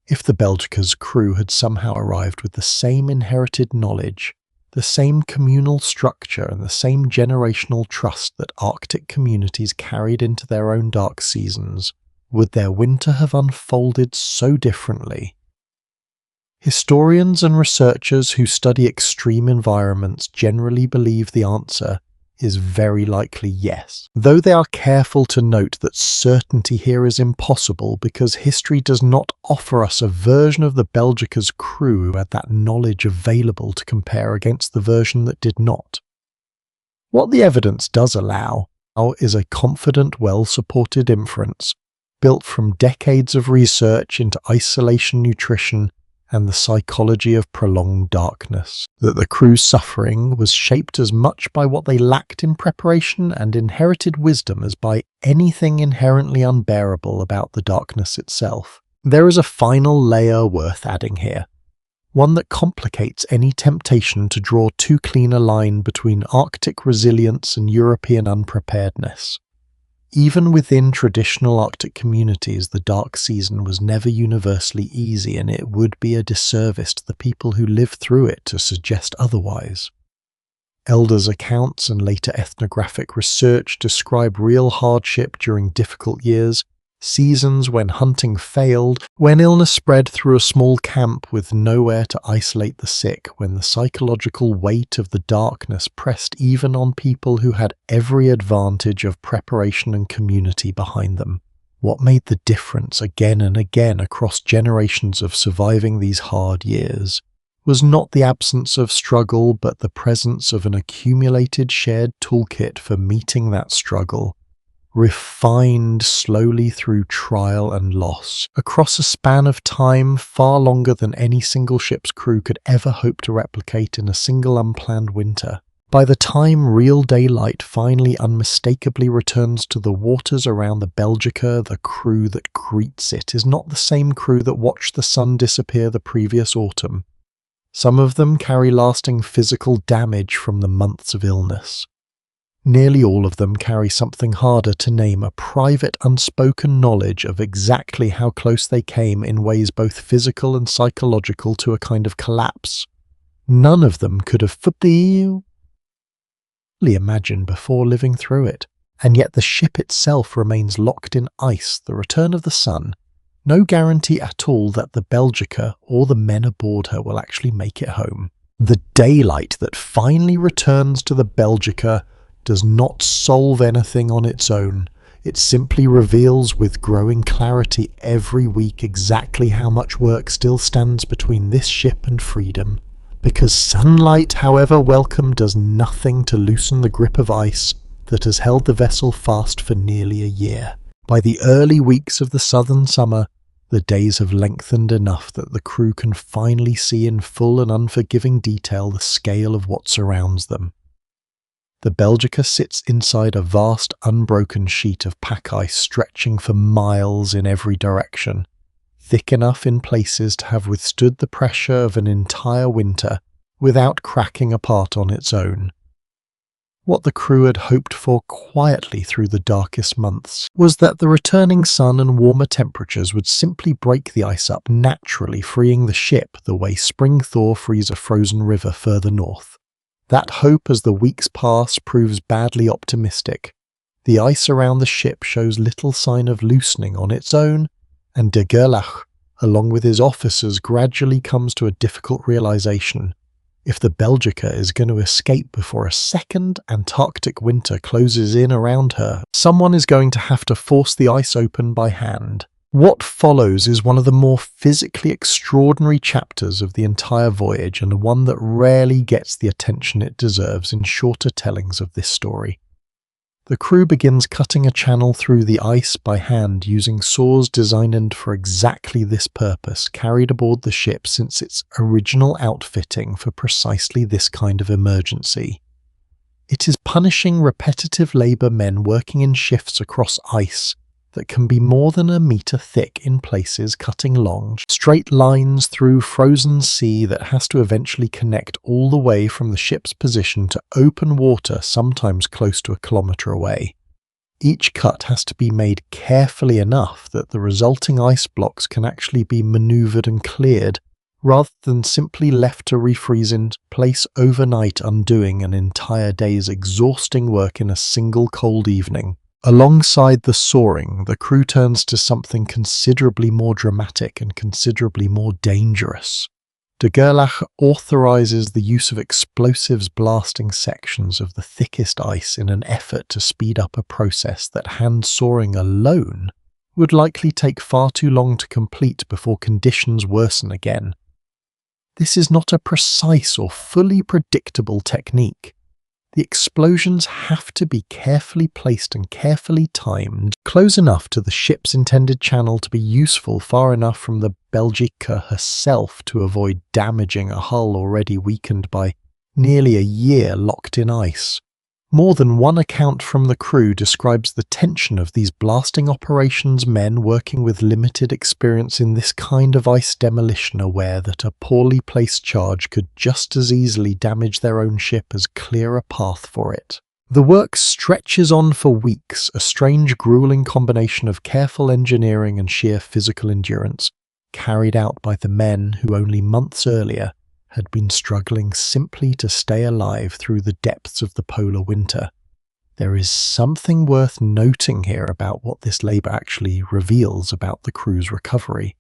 If the Belgica's crew had somehow arrived with the same inherited knowledge, the same communal structure and the same generational trust that Arctic communities carried into their own dark seasons, would their winter have unfolded so differently? Historians and researchers who study extreme environments generally believe the answer is very likely yes, though they are careful to note that certainty here is impossible because history does not offer us a version of the Belgica's crew who had that knowledge available to compare against the version that did not. What the evidence does allow is a confident, well-supported inference built from decades of research into isolation nutrition and the psychology of prolonged darkness, that the crew's suffering was shaped as much by what they lacked in preparation and inherited wisdom as by anything inherently unbearable about the darkness itself. There is a final layer worth adding here, one that complicates any temptation to draw too clean a line between Arctic resilience and European unpreparedness. Even within traditional Arctic communities, the dark season was never universally easy, and it would be a disservice to the people who lived through it to suggest otherwise. Elders' accounts and later ethnographic research describe real hardship during difficult years, seasons when hunting failed, when illness spread through a small camp with nowhere to isolate the sick, when the psychological weight of the darkness pressed even on people who had every advantage of preparation and community behind them. What made the difference again and again across generations of surviving these hard years was not the absence of struggle, but the presence of an accumulated shared toolkit for meeting that struggle, refined slowly through trial and loss, across a span of time far longer than any single ship's crew could ever hope to replicate in a single unplanned winter. By the time real daylight finally unmistakably returns to the waters around the Belgica, the crew that greets it is not the same crew that watched the sun disappear the previous autumn. Some of them carry lasting physical damage from the months of illness. Nearly all of them carry something harder to name, a private unspoken knowledge of exactly how close they came in ways both physical and psychological to a kind of collapse. None of them could have fully imagined before living through it, and yet the ship itself remains locked in ice, the return of the sun. No guarantee at all that the Belgica or the men aboard her will actually make it home. The daylight that finally returns to the Belgica does not solve anything on its own. It simply reveals with growing clarity every week exactly how much work still stands between this ship and freedom. Because sunlight, however welcome, does nothing to loosen the grip of ice that has held the vessel fast for nearly a year. By the early weeks of the southern summer, the days have lengthened enough that the crew can finally see in full and unforgiving detail the scale of what surrounds them. The Belgica sits inside a vast, unbroken sheet of pack ice stretching for miles in every direction, thick enough in places to have withstood the pressure of an entire winter without cracking apart on its own. What the crew had hoped for quietly through the darkest months was that the returning sun and warmer temperatures would simply break the ice up naturally, freeing the ship the way spring thaw frees a frozen river further north. That hope, as the weeks pass, proves badly optimistic. The ice around the ship shows little sign of loosening on its own, and de Gerlach, along with his officers, gradually comes to a difficult realization. If the Belgica is going to escape before a second Antarctic winter closes in around her, someone is going to have to force the ice open by hand. What follows is one of the more physically extraordinary chapters of the entire voyage, and one that rarely gets the attention it deserves in shorter tellings of this story. The crew begins cutting a channel through the ice by hand using saws designed for exactly this purpose, carried aboard the ship since its original outfitting for precisely this kind of emergency. It is punishing repetitive labour men working in shifts across ice that can be more than a metre thick in places, cutting long, straight lines through frozen sea that has to eventually connect all the way from the ship's position to open water, sometimes close to a kilometre away. Each cut has to be made carefully enough that the resulting ice blocks can actually be manoeuvred and cleared, rather than simply left to refreeze in place overnight, undoing an entire day's exhausting work in a single cold evening. Alongside the soaring, the crew turns to something considerably more dramatic and considerably more dangerous. De Gerlach authorises the use of explosives blasting sections of the thickest ice in an effort to speed up a process that hand soaring alone would likely take far too long to complete before conditions worsen again. This is not a precise or fully predictable technique. The explosions have to be carefully placed and carefully timed, close enough to the ship's intended channel to be useful, far enough from the Belgica herself to avoid damaging a hull already weakened by nearly a year locked in ice. More than one account from the crew describes the tension of these blasting operations, men working with limited experience in this kind of ice demolition, aware that a poorly placed charge could just as easily damage their own ship as clear a path for it. The work stretches on for weeks, a strange, grueling combination of careful engineering and sheer physical endurance, carried out by the men who only months earlier had been struggling simply to stay alive through the depths of the polar winter. There is something worth noting here about what this labour actually reveals about the crew's recovery.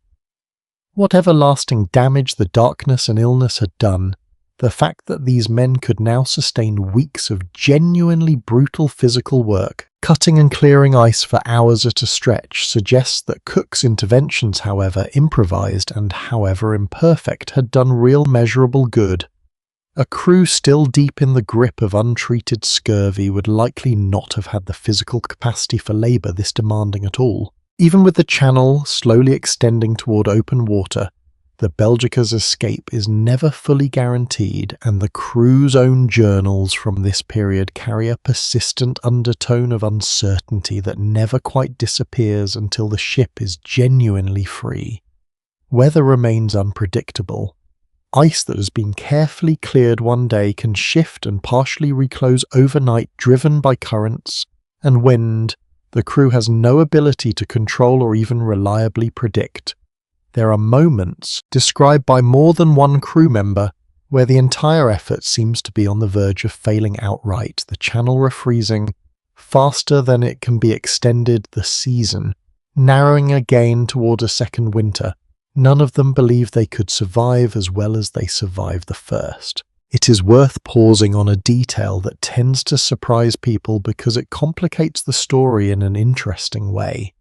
Whatever lasting damage the darkness and illness had done, the fact that these men could now sustain weeks of genuinely brutal physical work, cutting and clearing ice for hours at a stretch, suggests that Cook's interventions, however improvised and however imperfect, had done real measurable good. A crew still deep in the grip of untreated scurvy would likely not have had the physical capacity for labour this demanding at all. Even with the channel slowly extending toward open water, the Belgica's escape is never fully guaranteed, and the crew's own journals from this period carry a persistent undertone of uncertainty that never quite disappears until the ship is genuinely free. Weather remains unpredictable. Ice that has been carefully cleared one day can shift and partially reclose overnight, driven by currents and wind the crew has no ability to control or even reliably predict. There are moments, described by more than one crew member, where the entire effort seems to be on the verge of failing outright, the channel refreezing faster than it can be extended, the season narrowing again toward a second winter. None of them believe they could survive as well as they survived the first. It is worth pausing on a detail that tends to surprise people because it complicates the story in an interesting way.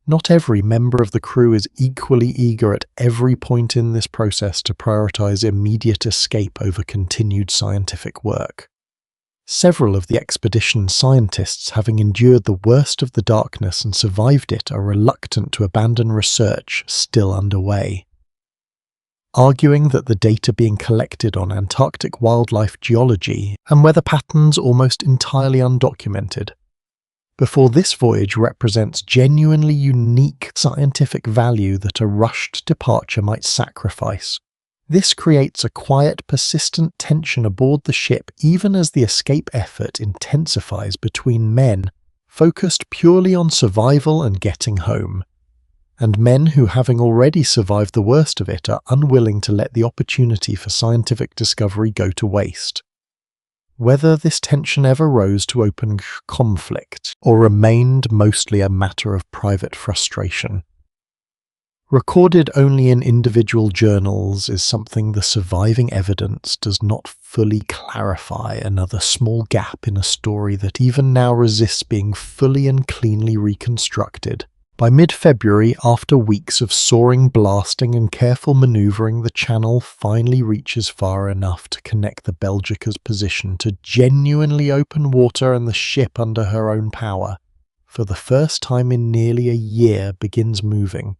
Not every member of the crew is equally eager at every point in this process to prioritize immediate escape over continued scientific work. Several of the expedition's scientists, having endured the worst of the darkness and survived it, are reluctant to abandon research still underway, arguing that the data being collected on Antarctic wildlife geology and weather patterns almost entirely undocumented. Before this voyage represents genuinely unique scientific value that a rushed departure might sacrifice. This creates a quiet, persistent tension aboard the ship even as the escape effort intensifies between men focused purely on survival and getting home, and men who, having already survived the worst of it, are unwilling to let the opportunity for scientific discovery go to waste. Whether this tension ever rose to open conflict or remained mostly a matter of private frustration, recorded only in individual journals, is something the surviving evidence does not fully clarify, another small gap in a story that even now resists being fully and cleanly reconstructed. By mid-February, after weeks of soaring, blasting and careful manoeuvring, the channel finally reaches far enough to connect the Belgica's position to genuinely open water, and the ship, under her own power, for the first time in nearly a year, begins moving.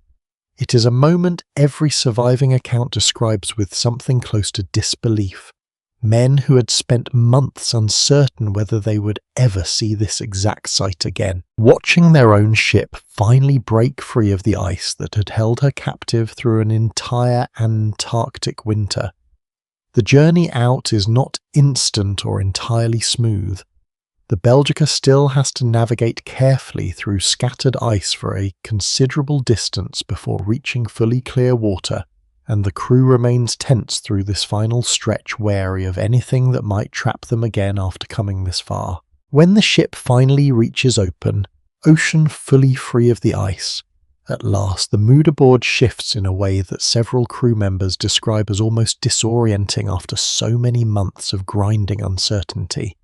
It is a moment every surviving account describes with something close to disbelief. Men who had spent months uncertain whether they would ever see this exact sight again, watching their own ship finally break free of the ice that had held her captive through an entire Antarctic winter. The journey out is not instant or entirely smooth. The Belgica still has to navigate carefully through scattered ice for a considerable distance before reaching fully clear water, and the crew remains tense through this final stretch, wary of anything that might trap them again after coming this far. When the ship finally reaches ocean fully free of the ice, at last the mood aboard shifts in a way that several crew members describe as almost disorienting after so many months of grinding uncertainty.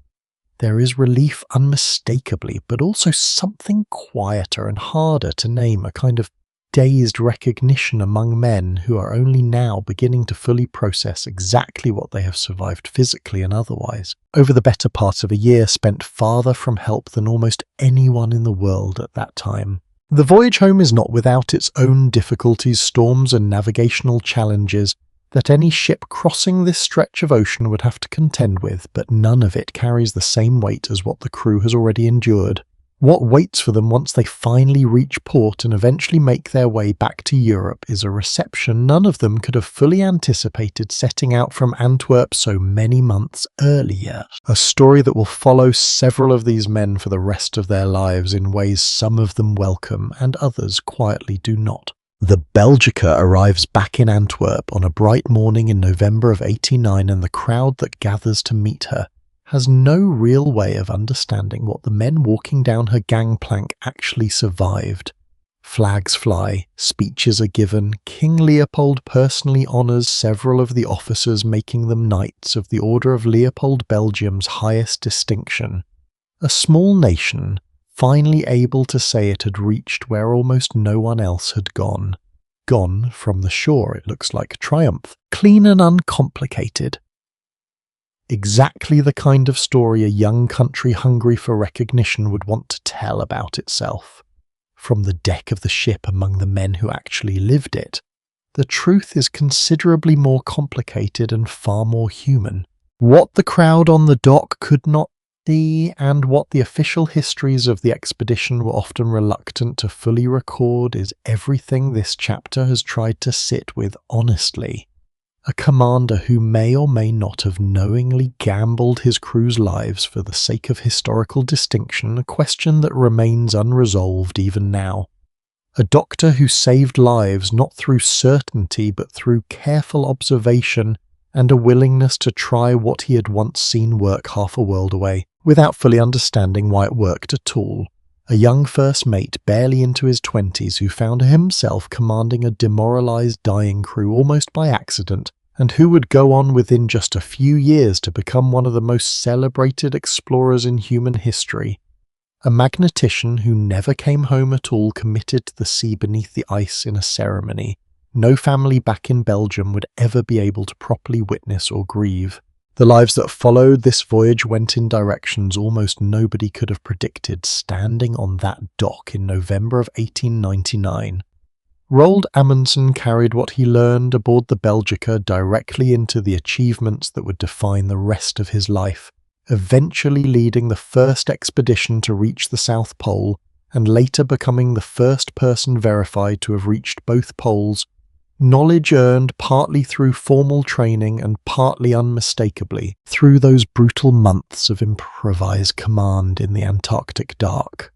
There is relief unmistakably, but also something quieter and harder to name, a kind of dazed recognition among men who are only now beginning to fully process exactly what they have survived physically and otherwise, over the better part of a year spent farther from help than almost anyone in the world at that time. The voyage home is not without its own difficulties, storms and navigational challenges that any ship crossing this stretch of ocean would have to contend with, but none of it carries the same weight as what the crew has already endured. What waits for them once they finally reach port and eventually make their way back to Europe is a reception none of them could have fully anticipated setting out from Antwerp so many months earlier. A story that will follow several of these men for the rest of their lives in ways some of them welcome and others quietly do not. The Belgica arrives back in Antwerp on a bright morning in November of '89, and the crowd that gathers to meet her has no real way of understanding what the men walking down her gangplank actually survived. Flags fly, speeches are given, King Leopold personally honours several of the officers, making them Knights of the Order of Leopold, Belgium's highest distinction. A small nation, finally able to say it had reached where almost no one else had gone. Gone from the shore, it looks like triumph, clean and uncomplicated. Exactly the kind of story a young country hungry for recognition would want to tell about itself. From the deck of the ship among the men who actually lived it, the truth is considerably more complicated and far more human. What the crowd on the dock could not see, and what the official histories of the expedition were often reluctant to fully record, is everything this chapter has tried to sit with honestly. A commander who may or may not have knowingly gambled his crew's lives for the sake of historical distinction, a question that remains unresolved even now. A doctor who saved lives not through certainty but through careful observation and a willingness to try what he had once seen work half a world away, without fully understanding why it worked at all. A young first mate barely into his 20s who found himself commanding a demoralized dying crew almost by accident, and who would go on within just a few years to become one of the most celebrated explorers in human history. A magnetician who never came home at all, committed to the sea beneath the ice in a ceremony no family back in Belgium would ever be able to properly witness or grieve. The lives that followed this voyage went in directions almost nobody could have predicted, standing on that dock in November of 1899. Roald Amundsen carried what he learned aboard the Belgica directly into the achievements that would define the rest of his life, eventually leading the first expedition to reach the South Pole, and later becoming the first person verified to have reached both poles, knowledge earned partly through formal training and partly unmistakably through those brutal months of improvised command in the Antarctic dark.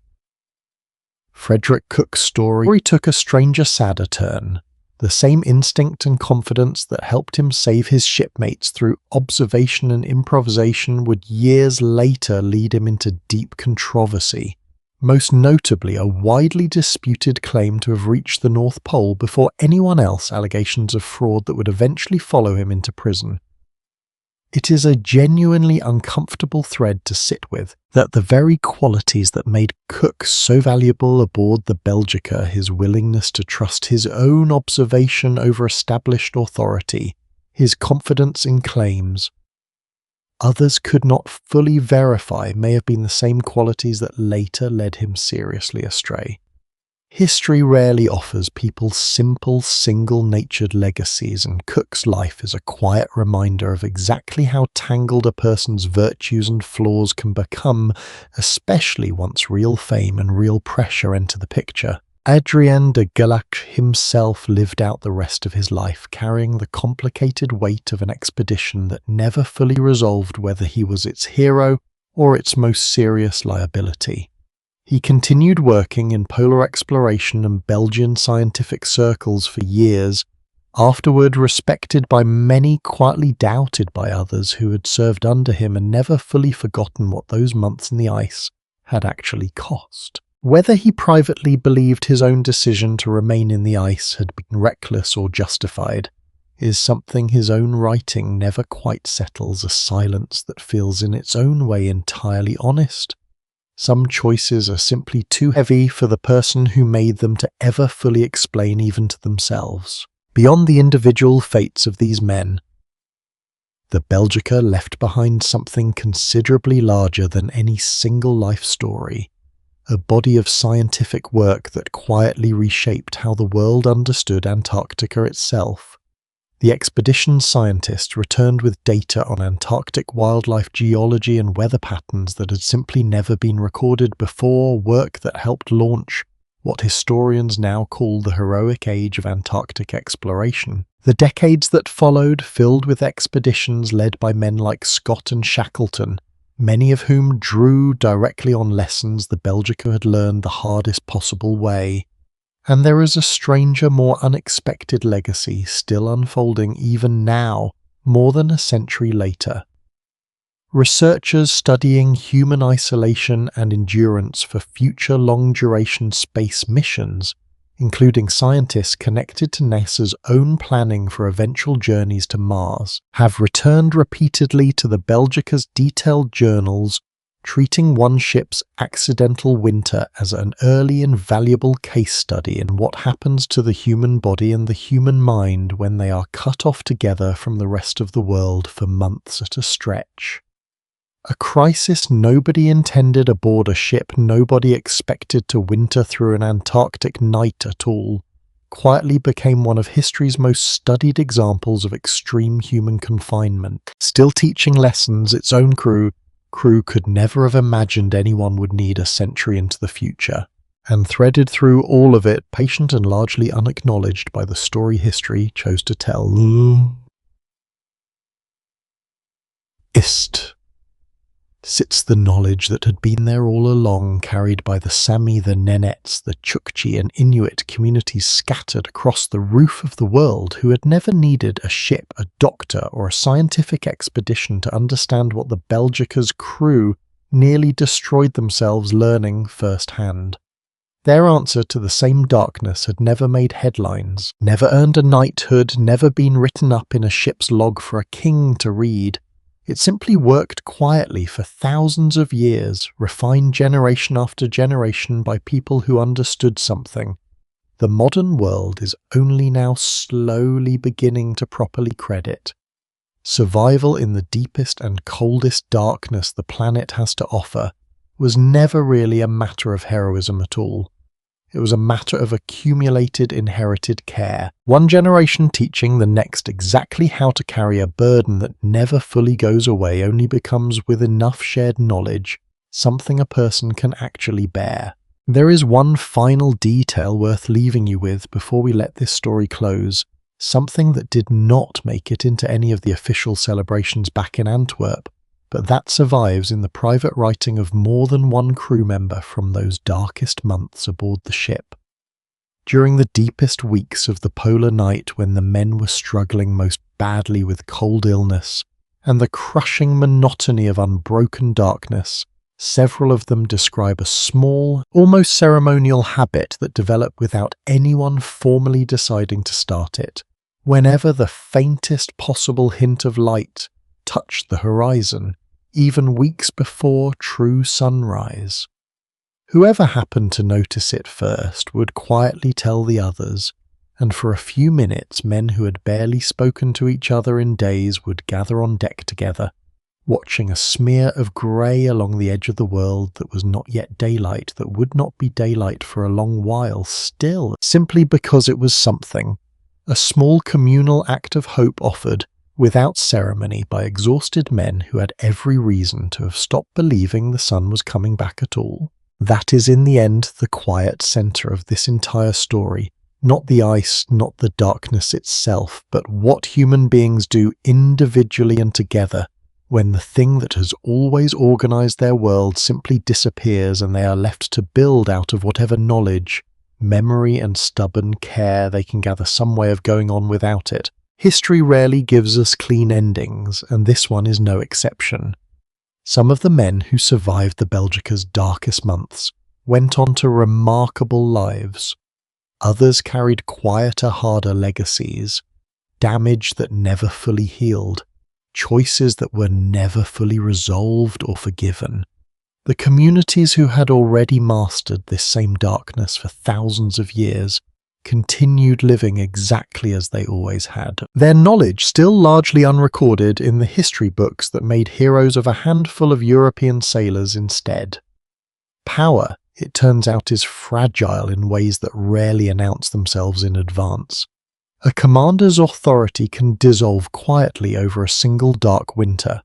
Frederick Cook's story took a stranger, sadder turn. The same instinct and confidence that helped him save his shipmates through observation and improvisation would years later lead him into deep controversy, most notably a widely disputed claim to have reached the North Pole before anyone else, allegations of fraud that would eventually follow him into prison. It is a genuinely uncomfortable thread to sit with, that the very qualities that made Cook so valuable aboard the Belgica, his willingness to trust his own observation over established authority, his confidence in claims others could not fully verify, may have been the same qualities that later led him seriously astray. History rarely offers people simple, single-natured legacies, and Cook's life is a quiet reminder of exactly how tangled a person's virtues and flaws can become, especially once real fame and real pressure enter the picture. Adrien de Galac himself lived out the rest of his life carrying the complicated weight of an expedition that never fully resolved whether he was its hero or its most serious liability. He continued working in polar exploration and Belgian scientific circles for years, afterward respected by many, quietly doubted by others who had served under him and never fully forgotten what those months in the ice had actually cost. Whether he privately believed his own decision to remain in the ice had been reckless or justified is something his own writing never quite settles, a silence that feels in its own way entirely honest. Some choices are simply too heavy for the person who made them to ever fully explain even to themselves. Beyond the individual fates of these men, the Belgica left behind something considerably larger than any single life story, a body of scientific work that quietly reshaped how the world understood Antarctica itself. The expedition's scientists returned with data on Antarctic wildlife geology and weather patterns that had simply never been recorded before, work that helped launch what historians now call the heroic age of Antarctic exploration. The decades that followed, filled with expeditions led by men like Scott and Shackleton, many of whom drew directly on lessons the Belgica had learned the hardest possible way. And there is a stranger, more unexpected legacy still unfolding even now, more than a century later. Researchers studying human isolation and endurance for future long-duration space missions, including scientists connected to NASA's own planning for eventual journeys to Mars, have returned repeatedly to the Belgica's detailed journals, treating one ship's accidental winter as an early and valuable case study in what happens to the human body and the human mind when they are cut off together from the rest of the world for months at a stretch. A crisis nobody intended aboard a ship nobody expected to winter through an Antarctic night at all, quietly became one of history's most studied examples of extreme human confinement, still teaching lessons its own crew could never have imagined anyone would need a century into the future. And threaded through all of it, patient and largely unacknowledged by the story history chose to tell, sits the knowledge that had been there all along, carried by the Sami, the Nenets, the Chukchi and Inuit communities scattered across the roof of the world who had never needed a ship, a doctor, or a scientific expedition to understand what the Belgica's crew nearly destroyed themselves learning firsthand. Their answer to the same darkness had never made headlines, never earned a knighthood, never been written up in a ship's log for a king to read. It simply worked quietly for thousands of years, refined generation after generation by people who understood something. The modern world is only now slowly beginning to properly credit. Survival in the deepest and coldest darkness the planet has to offer was never really a matter of heroism at all. It was a matter of accumulated inherited care, one generation teaching the next exactly how to carry a burden that never fully goes away, only becomes, with enough shared knowledge, something a person can actually bear. There is one final detail worth leaving you with before we let this story close, something that did not make it into any of the official celebrations back in Antwerp, but that survives in the private writing of more than one crew member from those darkest months aboard the ship. During the deepest weeks of the polar night when the men were struggling most badly with cold illness and the crushing monotony of unbroken darkness, several of them describe a small, almost ceremonial habit that developed without anyone formally deciding to start it. Whenever the faintest possible hint of light touched the horizon, even weeks before true sunrise, whoever happened to notice it first would quietly tell the others, and for a few minutes men who had barely spoken to each other in days would gather on deck together, watching a smear of grey along the edge of the world that was not yet daylight, that would not be daylight for a long while still, simply because it was something. A small communal act of hope offered, without ceremony, by exhausted men who had every reason to have stopped believing the sun was coming back at all. That is in the end the quiet centre of this entire story. Not the ice, not the darkness itself, but what human beings do individually and together when the thing that has always organised their world simply disappears and they are left to build out of whatever knowledge, memory and stubborn care they can gather some way of going on without it. History rarely gives us clean endings, and this one is no exception. Some of the men who survived the Belgica's darkest months went on to remarkable lives. Others carried quieter, harder legacies, damage that never fully healed, choices that were never fully resolved or forgiven. The communities who had already mastered this same darkness for thousands of years continued living exactly as they always had. Their knowledge still largely unrecorded in the history books that made heroes of a handful of European sailors instead. Power, it turns out, is fragile in ways that rarely announce themselves in advance. A commander's authority can dissolve quietly over a single dark winter.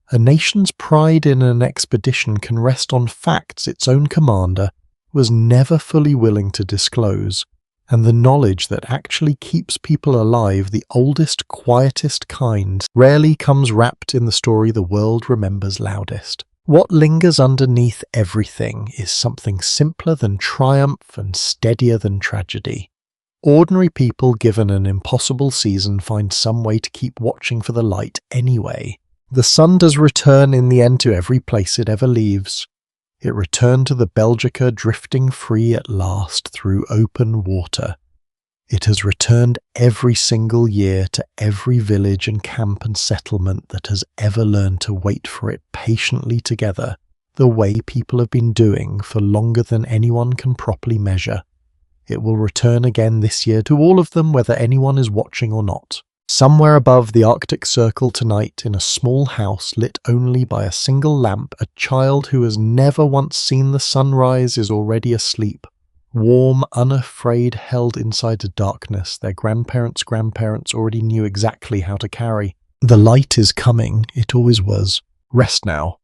A nation's pride in an expedition can rest on facts its own commander was never fully willing to disclose, and the knowledge that actually keeps people alive, the oldest, quietest kind, rarely comes wrapped in the story the world remembers loudest. What lingers underneath everything is something simpler than triumph and steadier than tragedy. Ordinary people given an impossible season find some way to keep watching for the light anyway. The sun does return in the end to every place it ever leaves. It returned to the Belgica drifting free at last through open water. It has returned every single year to every village and camp and settlement that has ever learned to wait for it patiently together, the way people have been doing for longer than anyone can properly measure. It will return again this year to all of them, whether anyone is watching or not. Somewhere above the Arctic Circle tonight, in a small house lit only by a single lamp, a child who has never once seen the sunrise is already asleep, warm, unafraid, held inside a darkness their grandparents' grandparents already knew exactly how to carry. The light is coming, it always was. Rest now.